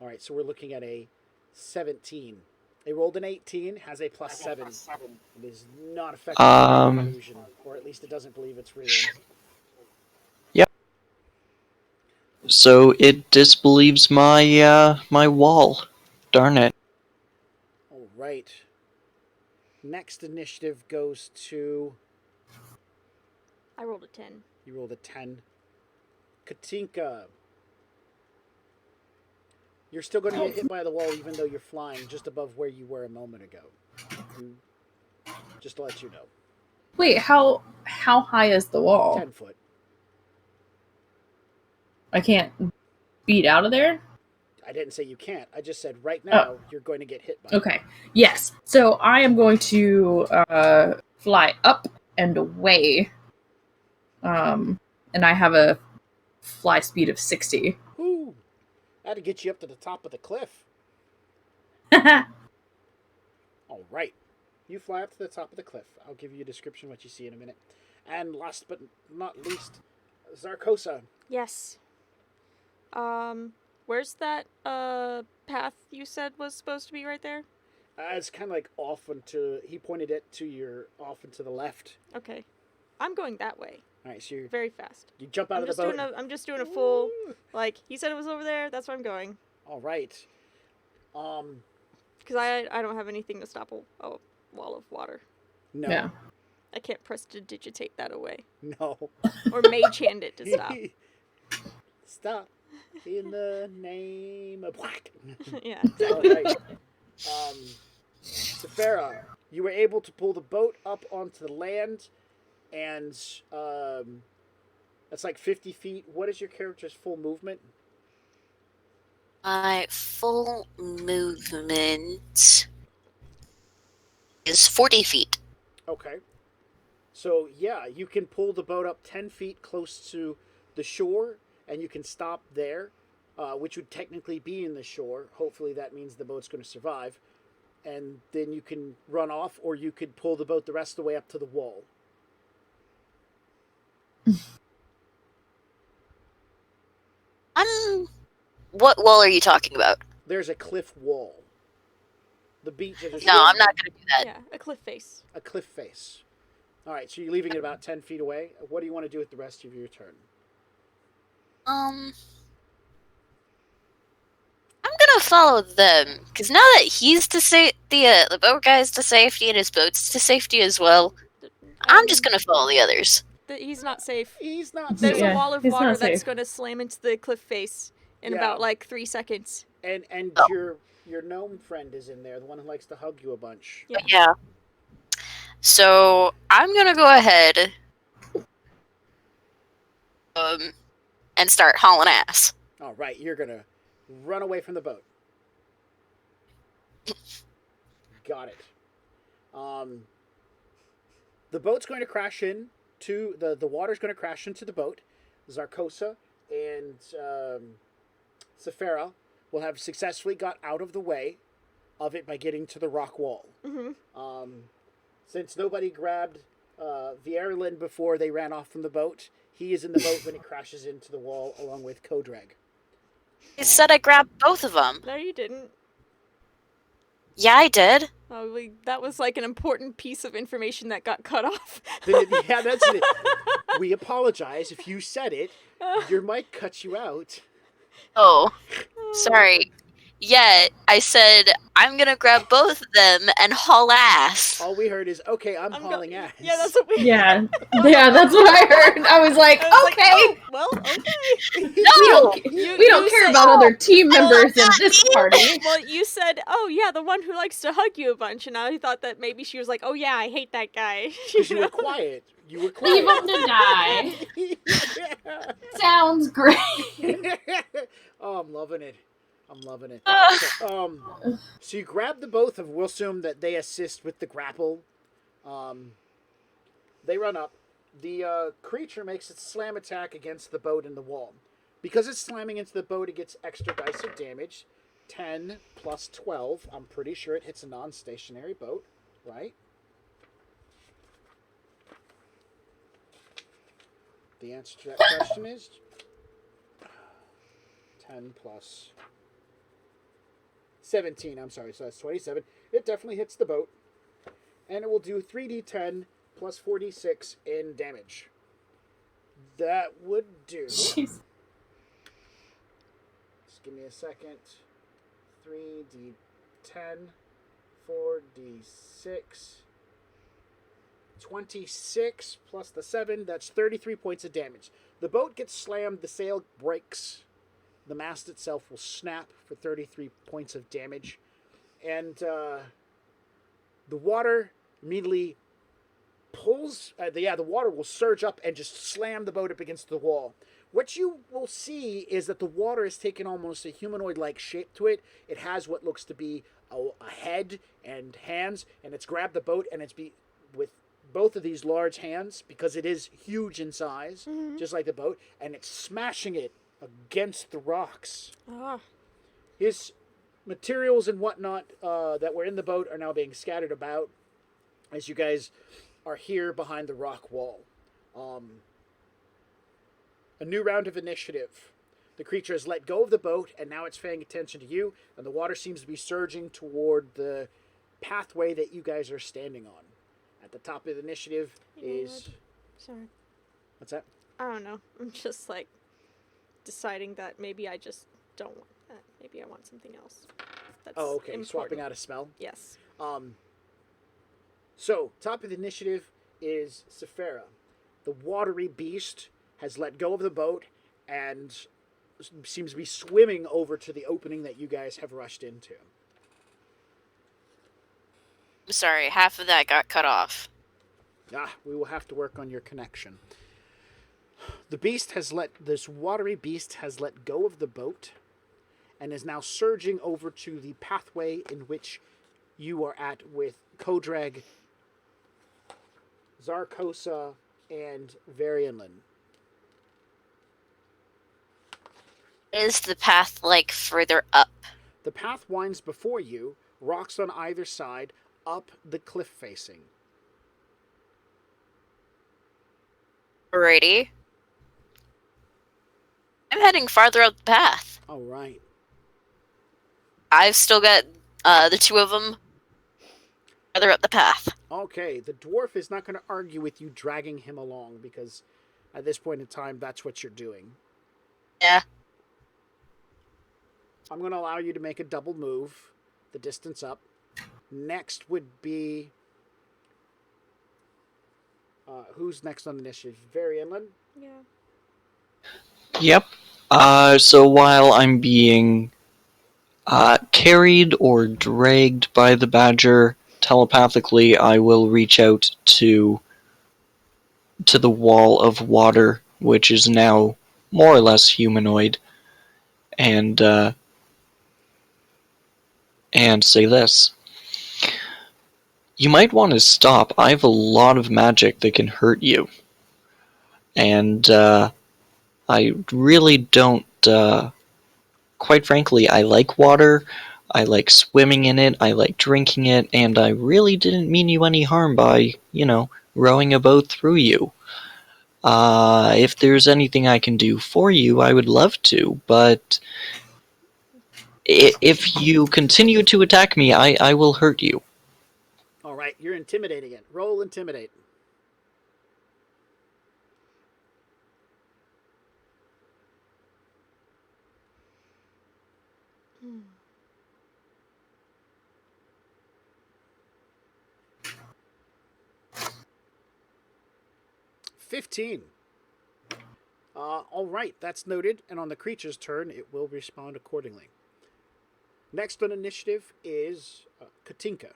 right, so we're looking at a 17. They rolled an 18, has a +7. It is not effective for illusion, or at least it doesn't believe it's real. Yep. So it disbelieves my my wall. Darn it. All right. Next initiative goes to. I rolled a 10. You rolled a 10. Katinka. You're still going to get hit by the wall even though you're flying just above where you were a moment ago. Just to let you know. Wait, how high is the wall? 10 foot. I can't beat out of there? I didn't say you can't. I just said right now you're going to get hit by it. Okay. Yes. So I am going to fly up and away. And I have a fly speed of 60. Whoo! That'd get you up to the top of the cliff. All right. You fly up to the top of the cliff. I'll give you a description of what you see in a minute. And last but not least, Zarkosa. Yes. Where's that path you said was supposed to be right there? It's kind of like off into. He pointed it to your off and to the left. Okay. I'm going that way. All right, so Very fast. you jump out of the boat. I'm just doing a full, like, he said it was over there, that's where I'm going. All right. Because I don't have anything to stop a wall of water. No. Yeah. I can't prestidigitate that away. No. Or mage hand it to stop. Stop. In the name of whack. Yeah, All exactly. right. Safara, you were able to pull the boat up onto the land, and that's like 50 feet. What is your character's full movement? My full movement is 40 feet. Okay. So, yeah, you can pull the boat up 10 feet close to the shore, and you can stop there, which would technically be in the shore. Hopefully that means the boat's going to survive. And then you can run off, or you could pull the boat the rest of the way up to the wall. What wall are you talking about? There's a cliff wall. The beach is No, I'm not going to do that. Yeah, a cliff face. a cliff face. All right, so you're leaving it about 10 feet away. What do you want to do with the rest of your turn? I'm gonna follow them because now that he's to the boat guy's to safety and his boat's to safety as well, I'm just gonna follow the others. He's not safe. He's not There's safe. a wall of he's water not that's safe. going to slam into the cliff face in Yeah. about like 3 seconds. And Oh. your gnome friend is in there, the one who likes to hug you a bunch. Yeah. Yeah. So I'm gonna go ahead, and start hauling ass. All right, you're gonna run away from the boat. Got it. The boat's going to crash in to the water's going to crash into the boat. Zarkosa and Safara will have successfully got out of the way of it by getting to the rock wall. Mm-hmm. Since nobody grabbed Vierlin before they ran off from the boat, he is in the boat when it crashes into the wall along with Kodrag. He said I grabbed both of them. No, you didn't. Yeah, I did. Oh, that was like an important piece of information that got cut off. Yeah, that's it. We apologize if you said it. Your mic cut you out. Oh, sorry. Yeah, I said I'm gonna grab both of them and haul ass. All we heard is, okay, I'm I'm hauling ass. Yeah, that's what we. Yeah. Yeah, that's what I heard. I was like, I was like, okay. oh, well, okay. No, We don't care about other team members in this party. Well, you said, oh yeah, the one who likes to hug you a bunch, and I thought that maybe she was like, oh yeah, I hate that guy. Because you were quiet. You were Leave quiet. him to die. Sounds great. Oh, I'm loving it. I'm loving it. Uh. So you grab the both of them. We'll assume that they assist with the grapple. They run up. The creature makes its slam attack against the boat and the wall. Because it's slamming into the boat, it gets extra dice of damage. 10 plus 12. I'm pretty sure it hits a non-stationary boat, right? The answer to that question is 10 plus 17. I'm sorry, so that's 27. It definitely hits the boat. And it will do 3d10 plus 46 in damage. That would do. Jeez. Just give me a second. 3d10, 4d6. 26 plus the 7, that's 33 points of damage. The boat gets slammed, the sail breaks. The mast itself will snap for 33 points of damage. And the water immediately pulls... the water will surge up and just slam the boat up against the wall. What you will see is that the water has taken almost a humanoid-like shape to it. It has what looks to be a head and hands, and it's grabbed the boat, and it's with both of these large hands, because it is huge in size, just like the boat, and it's smashing it against the rocks. Ah. His materials and whatnot that were in the boat are now being scattered about as you guys are here behind the rock wall. A new round of initiative. The creature has let go of the boat, and now it's paying attention to you, and the water seems to be surging toward the pathway that you guys are standing on. At the top of the initiative is... Sorry. What's that? I don't know. I'm just like deciding that maybe I just don't want that. Maybe I want something else. That's Oh, okay. important. Swapping out a spell. Yes. So, top of the initiative is Sephira. The watery beast has let go of the boat and seems to be swimming over to the opening that you guys have rushed into. I'm sorry, half of that got cut off. We will have to work on your connection. This watery beast has let go of the boat and is now surging over to the pathway in which you are at with Kodrag, Zarkosa, and Varianlin. Is the path like further up? The path winds before you, rocks on either side, up the cliff facing. Alrighty. I'm heading farther up the path. All right. I've still got the two of them farther up the path. Okay, the dwarf is not going to argue with you dragging him along because at this point in time, that's what you're doing. Yeah. I'm going to allow you to make a double move, the distance up. Next would be... who's next on the initiative? Varianlin? Yeah. Yep. So while I'm being carried or dragged by the badger, telepathically I will reach out to the wall of water, which is now more or less humanoid, and say this. You might want to stop. I have a lot of magic that can hurt you. And I really don't... quite frankly, I like water, I like swimming in it, I like drinking it, and I really didn't mean you any harm by, rowing a boat through you. If there's anything I can do for you, I would love to, but if you continue to attack me, I will hurt you. All right, you're intimidating it. Roll intimidate. Hmm. 15. All right, that's noted, and on the creature's turn, it will respond accordingly. Next on initiative is Katinka.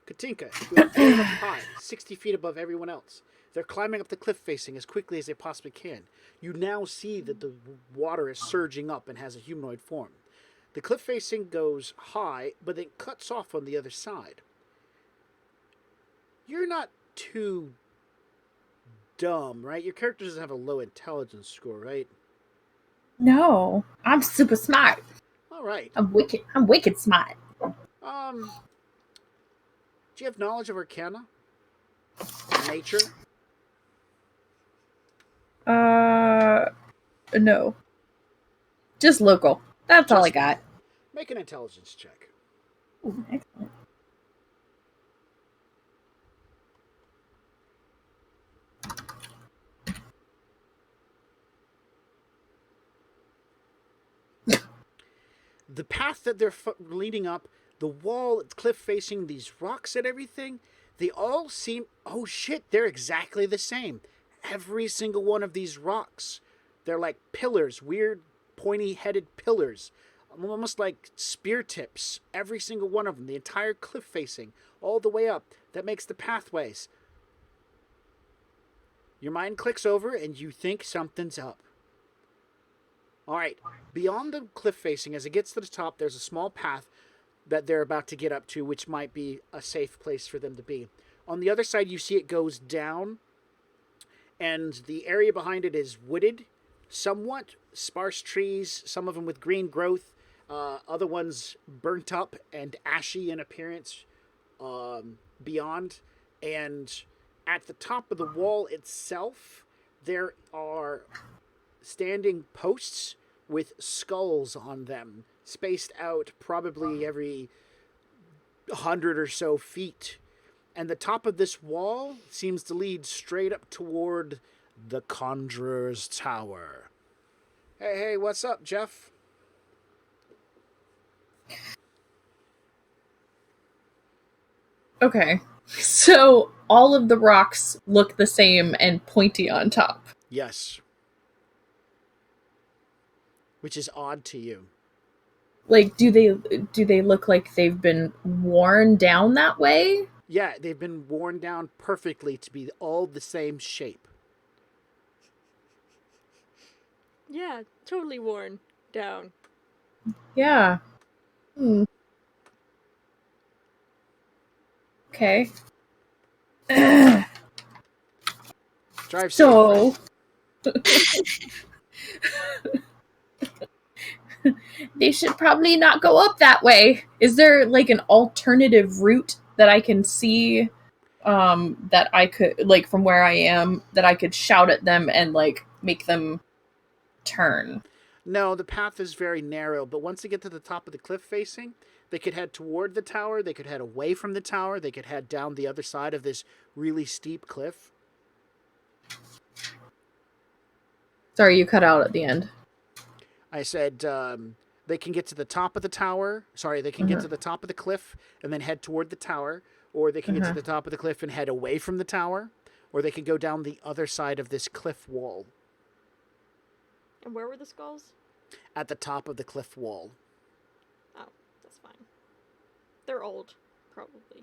Katinka, you have flown up high, 60 feet above everyone else. They're climbing up the cliff facing as quickly as they possibly can. You now see that the water is surging up and has a humanoid form. The cliff facing goes high, but then cuts off on the other side. You're not too dumb, right? Your character doesn't have a low intelligence score, right? No, I'm super smart. All right. I'm wicked smart. Do you have knowledge of Arcana? Nature? No. Just local. That's all I got. Make an intelligence check. Ooh, excellent. The path that they're leading up, the wall, cliff facing, these rocks and everything, they all seem... Oh shit, they're exactly the same. Every single one of these rocks. They're like pillars, weird pointy-headed pillars. Almost like spear tips. Every single one of them. The entire cliff facing. All the way up. That makes the pathways. Your mind clicks over and you think something's up. Alright. Beyond the cliff facing, as it gets to the top, there's a small path that they're about to get up to, which might be a safe place for them to be. On the other side, you see it goes down, and the area behind it is wooded, somewhat sparse trees, some of them with green growth, other ones burnt up and ashy in appearance beyond. And at the top of the wall itself, there are standing posts with skulls on them, spaced out probably every 100 or so feet. And the top of this wall seems to lead straight up toward the Conjurer's Tower. Hey, what's up, Jeff? Okay. So all of the rocks look the same and pointy on top. Yes. Which is odd to you. Like, do they look like they've been worn down that way? Yeah, they've been worn down perfectly to be all the same shape. Yeah, totally worn down. Yeah. Hmm. Okay. Drive safe. So they should probably not go up that way. Is there like an alternative route that I can see that I could, like, from where I am, that I could shout at them and like make them turn? No, the path is very narrow, but once they get to the top of the cliff facing, they could head toward the tower, they could head away from the tower, they could head down the other side of this really steep cliff. Sorry, you cut out at the end. I said they can get to the top of the tower. Sorry, they can get to the top of the cliff and then head toward the tower, or they can get to the top of the cliff and head away from the tower, or they can go down the other side of this cliff wall. And where were the skulls? At the top of the cliff wall. Oh, that's fine. They're old, probably.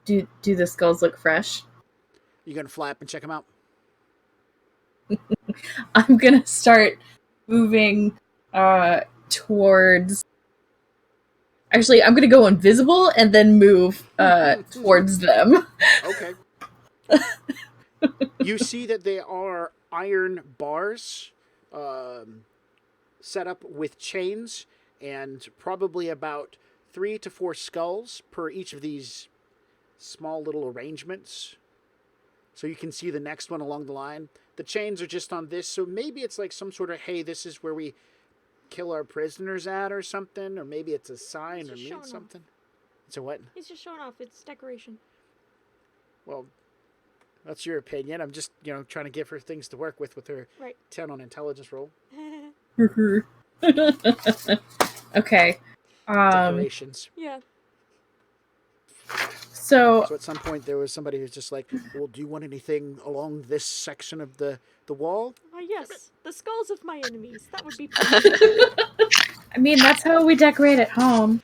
Do the skulls look fresh? You gonna fly up and check them out? I'm gonna start moving towards. Actually, I'm gonna go invisible and then move towards them. Okay. You see that they are iron bars set up with chains and probably about 3 to 4 skulls per each of these small little arrangements. So you can see the next one along the line. The chains are just on this, so maybe it's like some sort of, hey, this is where we kill our prisoners at or something, or maybe it's a sign or means something. It's a what? He's just showing off. It's decoration. Well, that's your opinion. I'm just, trying to give her things to work with her 10 on intelligence roll. Okay. Decorations. Yeah. So at some point there was somebody who's just like, well, do you want anything along this section of the wall? Yes. The skulls of my enemies. That would be perfect. I mean, that's how we decorate at home.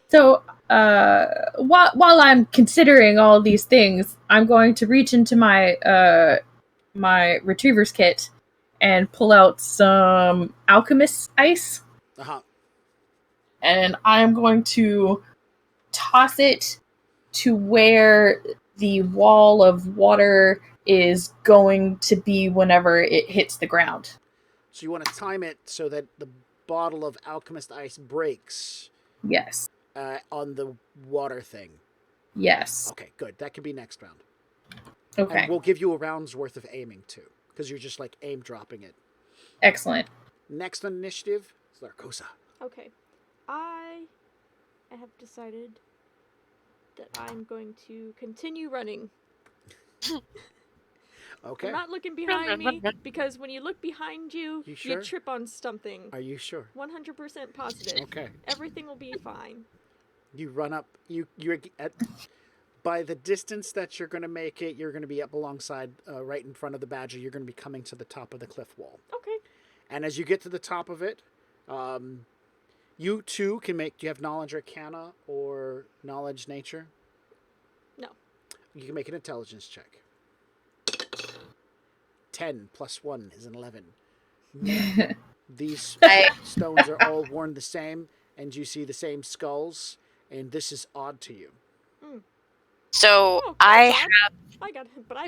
So while I'm considering all these things, I'm going to reach into my my retriever's kit and pull out some alchemist ice. Uh-huh. And I'm going to toss it to where the wall of water is going to be whenever it hits the ground. So you want to time it so that the bottle of alchemist ice breaks. Yes. On the water thing. Yes. Okay, good. That could be next round. Okay. And we'll give you a round's worth of aiming too, because you're just like aim dropping it. Excellent. Next on initiative is Larcosa. Okay. I have decided that I'm going to continue running. Okay. I'm not looking behind me, because when you look behind you, You sure? you trip on something. Are you sure? 100% positive. Okay. Everything will be fine. You run up. You're at. By the distance that you're going to make it, you're going to be up alongside, right in front of the badger. You're going to be coming to the top of the cliff wall. Okay. And as you get to the top of it, you too can make. Do you have knowledge arcana or knowledge nature? No. You can make an intelligence check. 10 plus 1 is an 11. These stones are all worn the same, and you see the same skulls, and this is odd to you. So Oh, I that's have. odd. I've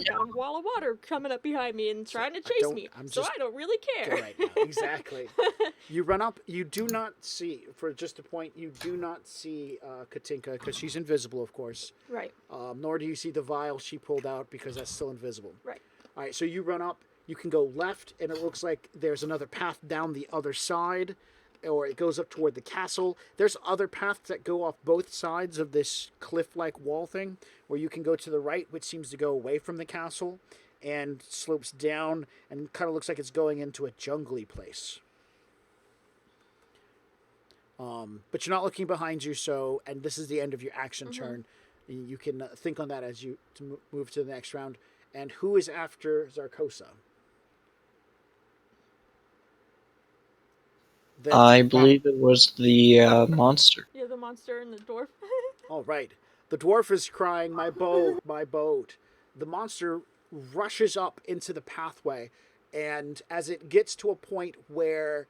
got a wall of water coming up behind me and trying to chase me. So I don't really care. Right now. Exactly. You run up. You do not see, for just a point, you do not see Katinka, because she's invisible, of course. Right. Nor do you see the vial she pulled out, because that's still invisible. Right. All right, so you run up. You can go left, and it looks like there's another path down the other side, or it goes up toward the castle. There's other paths that go off both sides of this cliff-like wall thing, where you can go to the right, which seems to go away from the castle, and slopes down and kind of looks like it's going into a jungly place. But you're not looking behind you, and this is the end of your action turn. You can think on that as you move to the next round. And who is after Zarkosa? I believe it was the monster. Yeah, the monster and the dwarf. All right. The dwarf is crying, "My boat, my boat." The monster rushes up into the pathway, and as it gets to a point where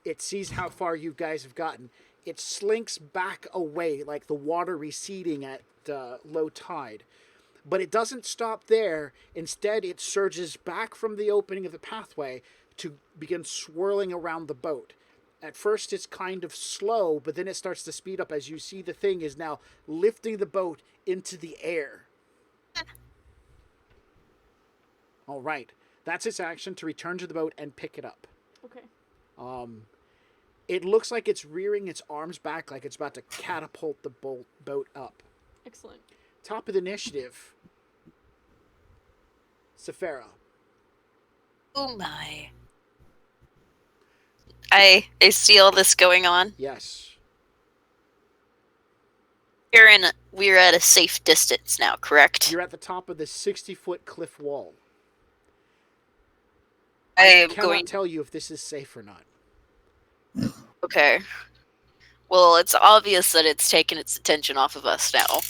it sees how far you guys have gotten, it slinks back away like the water receding at low tide. But it doesn't stop there. Instead, it surges back from the opening of the pathway to begin swirling around the boat. At first, it's kind of slow, but then it starts to speed up as you see the thing is now lifting the boat into the air. All right. That's its action, to return to the boat and pick it up. Okay. It looks like it's rearing its arms back like it's about to catapult the boat up. Excellent. Top of the initiative, Sephira. Oh my. I see all this going on. Yes. We're at a safe distance now, correct? You're at the top of the 60-foot cliff wall. I cannot tell you if this is safe or not. Okay. Well, it's obvious that it's taken its attention off of us now.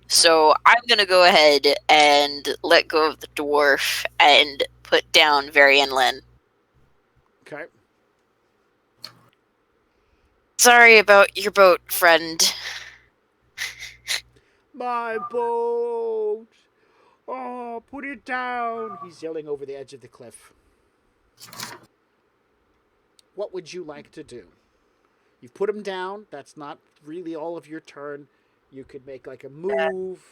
So I'm going to go ahead and let go of the dwarf and put down Varian Lin. Okay. Sorry about your boat, friend. My boat! Oh, put it down! He's yelling over the edge of the cliff. What would you like to do? You've put him down. That's not really all of your turn. You could make like a move.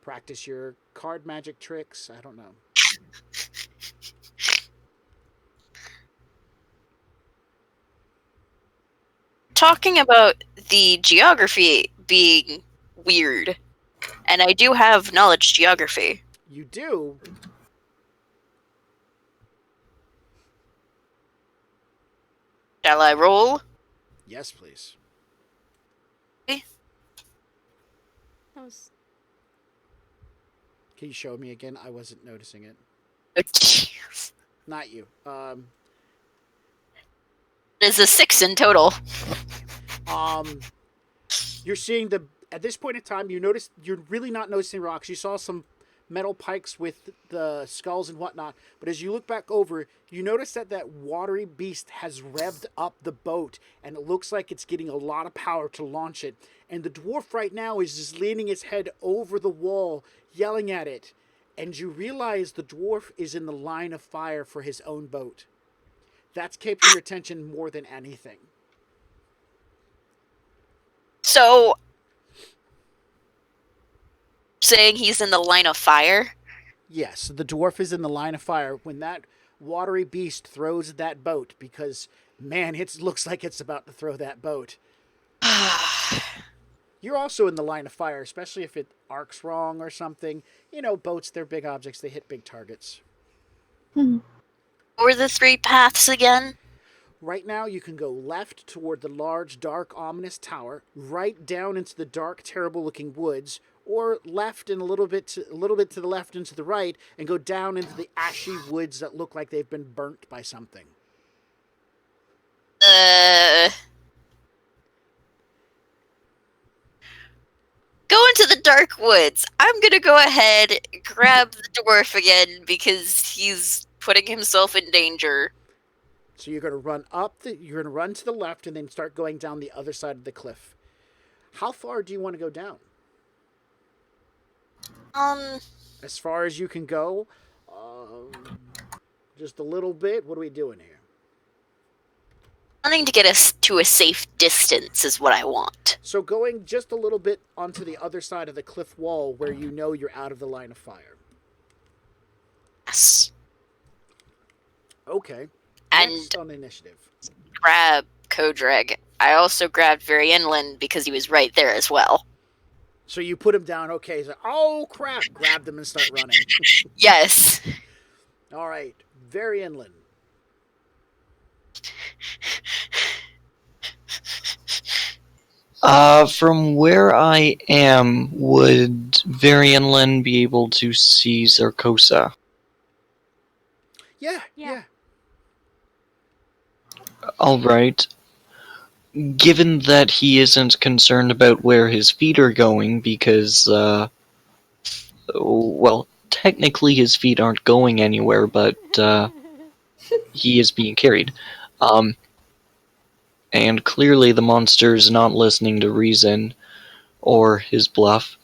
Practice your card magic tricks. I don't know. Talking about the geography being weird, and I do have knowledge geography. You do? Shall I roll? Yes, please. That was... Can you show me again? I wasn't noticing it. Oh, jeez. Not you. There's a 6 in total. You're seeing at this point in time, you're really not noticing rocks. You saw some metal pikes with the skulls and whatnot, but as you look back over, you notice that watery beast has revved up the boat, and it looks like it's getting a lot of power to launch it. And the dwarf right now is just leaning his head over the wall, yelling at it. And you realize the dwarf is in the line of fire for his own boat. That's keeping your attention more than anything. So, saying he's in the line of fire? Yes, the dwarf is in the line of fire when that watery beast throws that boat, because, man, it looks like it's about to throw that boat. You're also in the line of fire, especially if it arcs wrong or something. You know, boats, they're big objects. They hit big targets. What were the 3 paths again? Right now, you can go left toward the large, dark, ominous tower, right down into the dark, terrible-looking woods, or left and a little bit to the left and to the right, and go down into the ashy woods that look like they've been burnt by something. Go into the dark woods. I'm gonna go ahead, grab the dwarf again, because he's putting himself in danger. So you're going to run you're going to run to the left and then start going down the other side of the cliff. How far do you want to go down? As far as you can go. Just a little bit. What are we doing here? Wanting to get us to a safe distance is what I want. So going just a little bit onto the other side of the cliff wall where you know you're out of the line of fire. Yes. Okay. And next on initiative. Grab Kodreg. I also grabbed Very Inland because he was right there as well. So you put him down. Okay, he's like, oh crap! Grab them and start running. Yes. All right, very inland. From where I am, would Varianlin be able to see Zarkosa? Yeah, Yeah. yeah. Alright. Given that he isn't concerned about where his feet are going, because, well, technically his feet aren't going anywhere, but, he is being carried. And clearly the monster's not listening to reason or his bluff,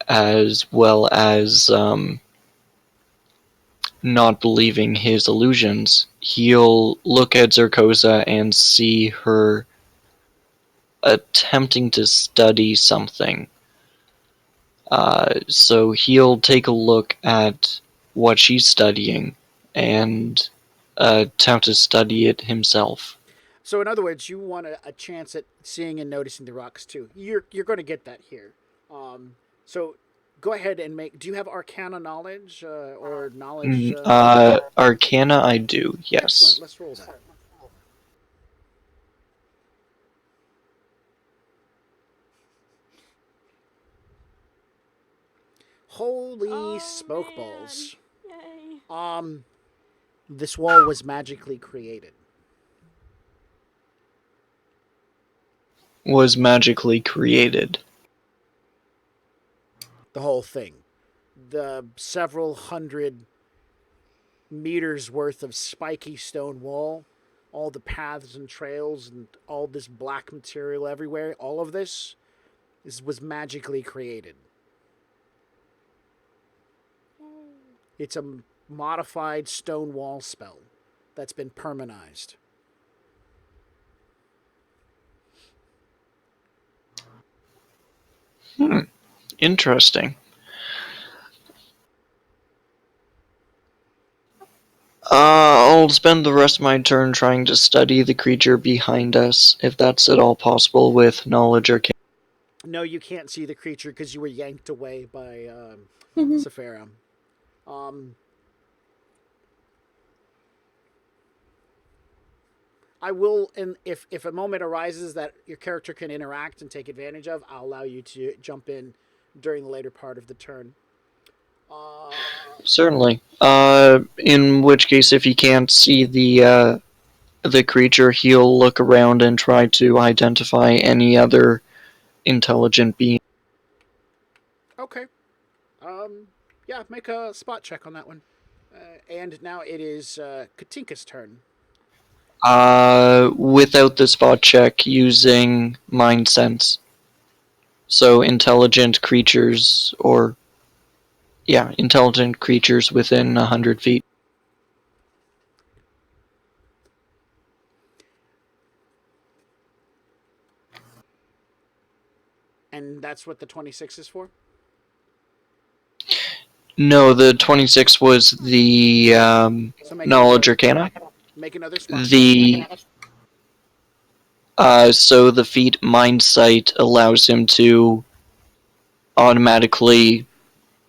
as well as, not believing his illusions. He'll look at Zarkosa and see her attempting to study something. So he'll take a look at what she's studying and attempt to study it himself. So in other words, you want a chance at seeing and noticing the rocks too. You're going to get that here. So go ahead and make. Do you have Arcana knowledge or knowledge? Arcana, I do, yes. Excellent. Let's roll that. Holy Oh, smoke man. balls! Yay. This wall was magically created. Was magically created. The whole thing. The several hundred meters worth of spiky stone wall, all the paths and trails, and all this black material everywhere, all of this was magically created. It's a modified stone wall spell that's been permanized. Interesting. I'll spend the rest of my turn trying to study the creature behind us, if that's at all possible with knowledge arcana. No, you can't see the creature because you were yanked away by Sephara. I will, and if a moment arises that your character can interact and take advantage of, I'll allow you to jump in during the later part of the turn. Certainly. In which case, if he can't see the creature, he'll look around and try to identify any other intelligent being. Okay. Yeah, make a spot check on that one. And now it is Katinka's turn. Without the spot check, using mind sense. So intelligent creatures, or intelligent creatures within 100 feet. And that's what the 26 is for? No, the 26 was the So make knowledge arcana. Make another spot. So the feat mind sight allows him to automatically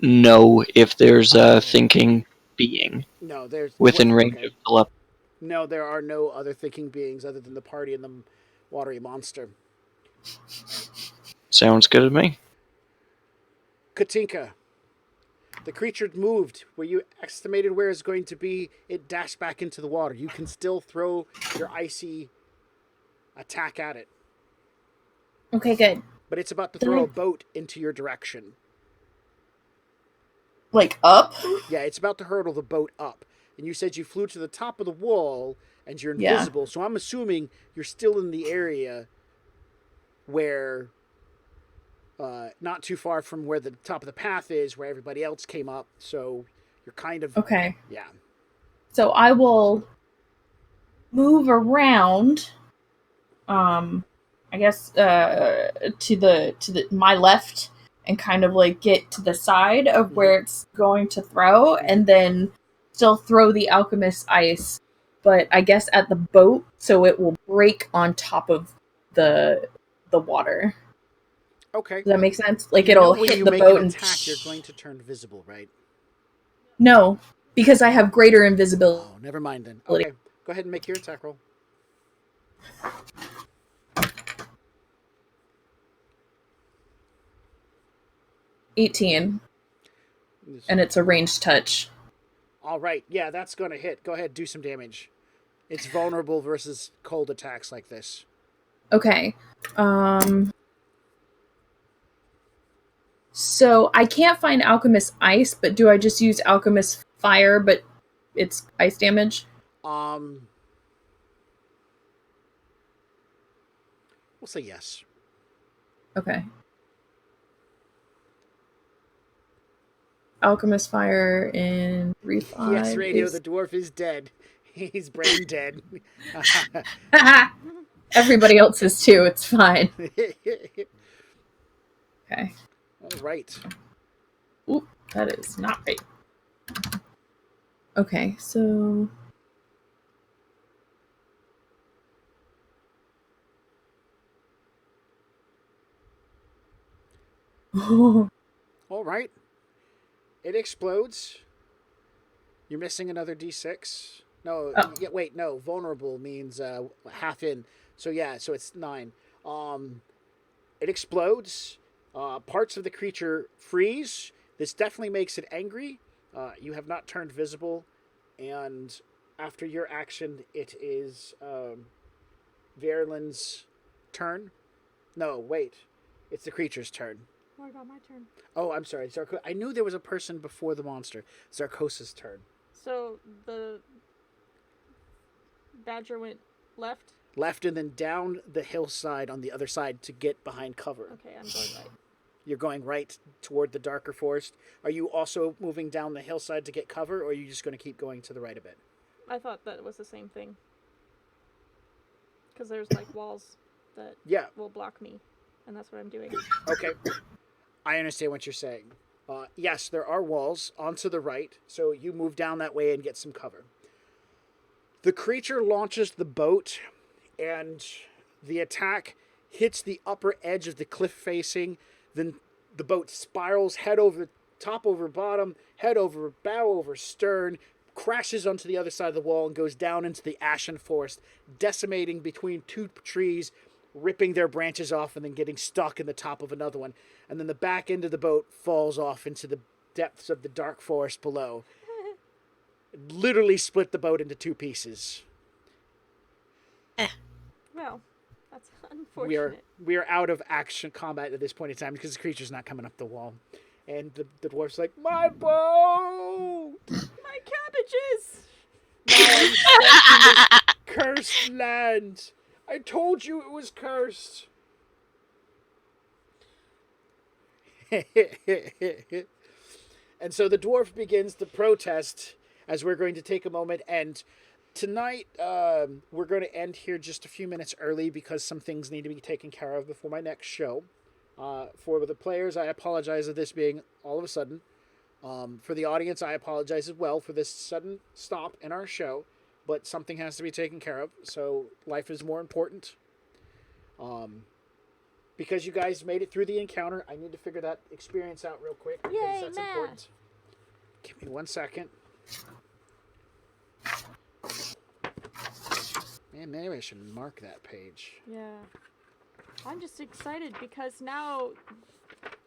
know if there's a thinking being No, there's within range of telepathy. No, there are no other thinking beings other than the party and the watery monster. Sounds good to me. Katinka. The creature moved. Where you estimated where it's going to be, it dashed back into the water. You can still throw your icy attack at it. Okay, good. But it's about to throw a boat into your direction. Like up? Yeah, it's about to hurtle the boat up. And you said you flew to the top of the wall and you're Yeah. invisible. So I'm assuming you're still in the area where, not too far from where the top of the path is, where everybody else came up. So you're kind of... Okay. Yeah. So I will move around. I guess to the my left and kind of like get to the side of where it's going to throw, and then still throw the alchemist ice, but I guess at the boat so it will break on top of the water. Okay. Does that make sense? Like You know it'll when hit you the make boat an and attack, you're going to turn visible, right? no, because I have greater invisibility. Oh, never mind then. Okay, go ahead and make your attack roll. $18, and it's a ranged touch. All right, yeah, that's going to hit. Go ahead, do some damage. It's vulnerable versus cold attacks like this. Okay. So I can't find Alchemist Ice, but do I just use Alchemist Fire, but it's ice damage? We'll say yes. Okay. Alchemist Fire in 3/5 Yes, Radio, is... the dwarf is dead. He's brain dead. Everybody else is too. It's fine. Okay. All right. Oop, that is not right. Okay, so... All right. It explodes. You're missing another d6. No, wait, no. Vulnerable means half in. So yeah, so it's 9. It explodes. Parts of the creature freeze. This definitely makes it angry. You have not turned visible, and after your action, it is Verlin's turn. No, wait. It's the creature's turn. Oh, I got my turn. Oh, I'm sorry. I knew there was a person before the monster. Zarkosa's turn. So the badger went left? Left and then down the hillside on the other side to get behind cover. Okay, I'm going right. You're going right toward the darker forest. Are you also moving down the hillside to get cover, or are you just going to keep going to the right a bit? I thought that was the same thing. Because there's like walls that will block me, and that's what I'm doing. Okay. I understand what you're saying. Yes, there are walls onto the right, so you move down that way and get some cover. The creature launches the boat, and the attack hits the upper edge of the cliff facing. Then the boat spirals head over top over bottom, head over bow over stern, crashes onto the other side of the wall and goes down into the ashen forest, decimating between two trees, ripping their branches off and then getting stuck in the top of another one. And then the back end of the boat falls off into the depths of the dark forest below. It literally split the boat into two pieces. Well, that's unfortunate. We are out of action combat at this point in time because the creature's not coming up the wall. And the dwarf's like, my boat! My cabbages! Now I'm stuck in this cursed land. I told you it was cursed. And so the dwarf begins to protest as we're going to take a moment. And tonight, we're going to end here just a few minutes early because some things need to be taken care of before my next show. For the players, I apologize for this being all of a sudden. For the audience, I apologize as well for this sudden stop in our show. But something has to be taken care of, so life is more important. Because you guys made it through the encounter, I need to figure that experience out real quick because Yay, that's Matt. important. Give me 1 second. Man, maybe I should mark that page. Yeah. I'm just excited because now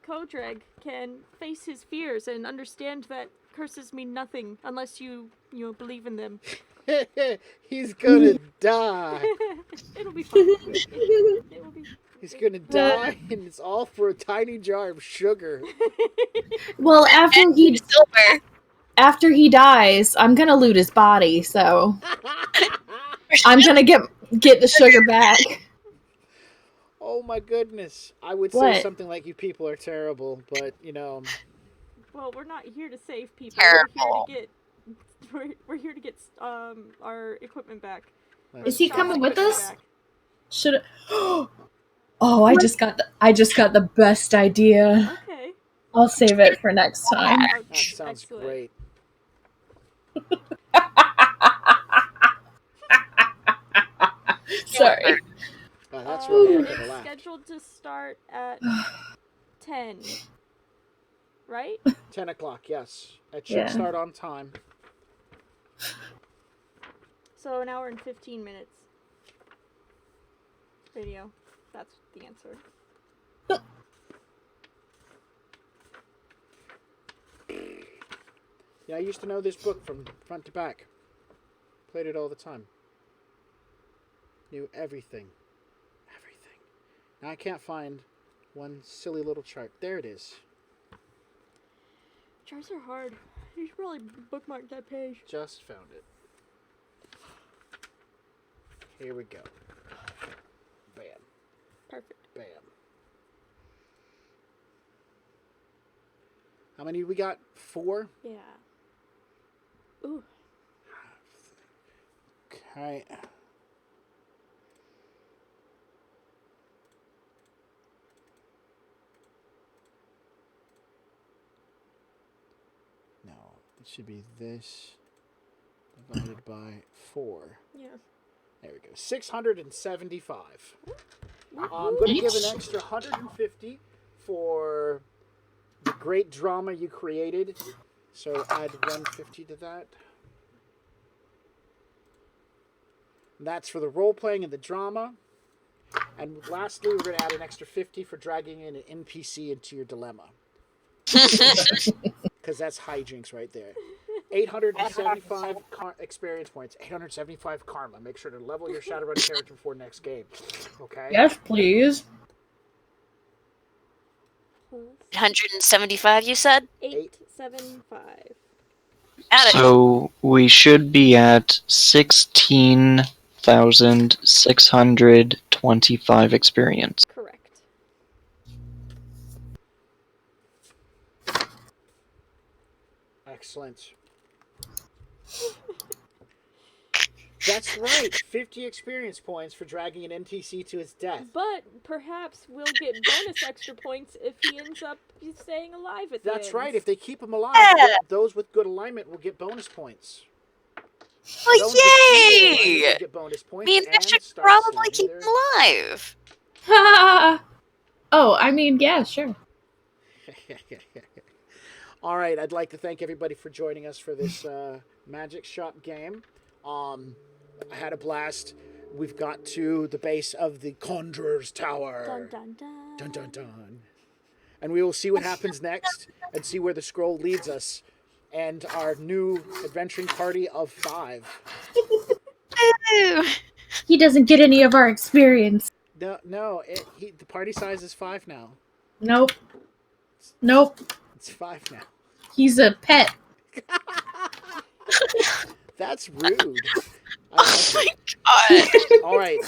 Kodreg can face his fears and understand that curses mean nothing unless you believe in them. He's gonna die. It'll be fun. It will be. He's gonna die, and it's all for a tiny jar of sugar. Well, Silver. after he dies, I'm gonna loot his body, so I'm gonna get the sugar back. Oh my goodness. I would What? say something like, you people are terrible, but, you know. Well, we're not here to save people. Terrible. We're here to get our equipment back. Is he Shop's coming with equipment us? back. Should Oh, I just got the best idea. Okay. I'll save it for next time. That sounds Excellent. great. Sorry. Oh, that's It's romantic. Laugh. scheduled to start at 10. Right? 10 o'clock, yes. It should Yeah. start on time. So an hour and 15 minutes. Video. That's the answer. Yeah, I used to know this book from front to back. Played it all the time. Knew everything. Everything. Now I can't find one silly little chart. There it is. Charts are hard. You should probably bookmark that page. Just found it. Here we go. Bam. Perfect. Bam. How many we got? 4? Yeah. Ooh. Okay. No, it should be this divided by 4. Yeah. There we go. 675. I'm going to give an extra 150 for the great drama you created. So add 150 to that. And that's for the role playing and the drama. And lastly, we're going to add an extra 50 for dragging in an NPC into your dilemma. Because that's hijinks right there. 875 experience points. 875 karma. Make sure to level your Shadowrun character before next game. Okay? Yes, please. 175, you said? 875. Add it. So we should be at 16,625 experience. Correct. Excellent. That's right. 50 experience points for dragging an NPC to his death. But perhaps we'll get bonus extra points if he ends up staying alive at the That's end. right. If they keep him alive, Yeah. those with good alignment will get bonus points. Those Oh, with evil alignment yay! will get bonus points Means I and should start probably sliding keep him their- alive. Oh, I mean, yeah, sure. All right, I'd like to thank everybody for joining us for this Magic Shop game. I had a blast. We've got to the base of the Conjurer's Tower. Dun dun dun. Dun dun dun. And we will see what happens next and see where the scroll leads us. And our new adventuring party of 5. Ooh. He doesn't get any of our experience. No, the party size is 5 now. Nope. Nope. It's 5 now. He's a pet. That's rude. I like it. God. All right.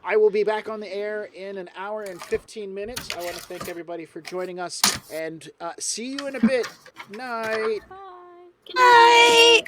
I will be back on the air in an hour and 15 minutes. I want to thank everybody for joining us and see you in a bit. Night. Bye. Bye.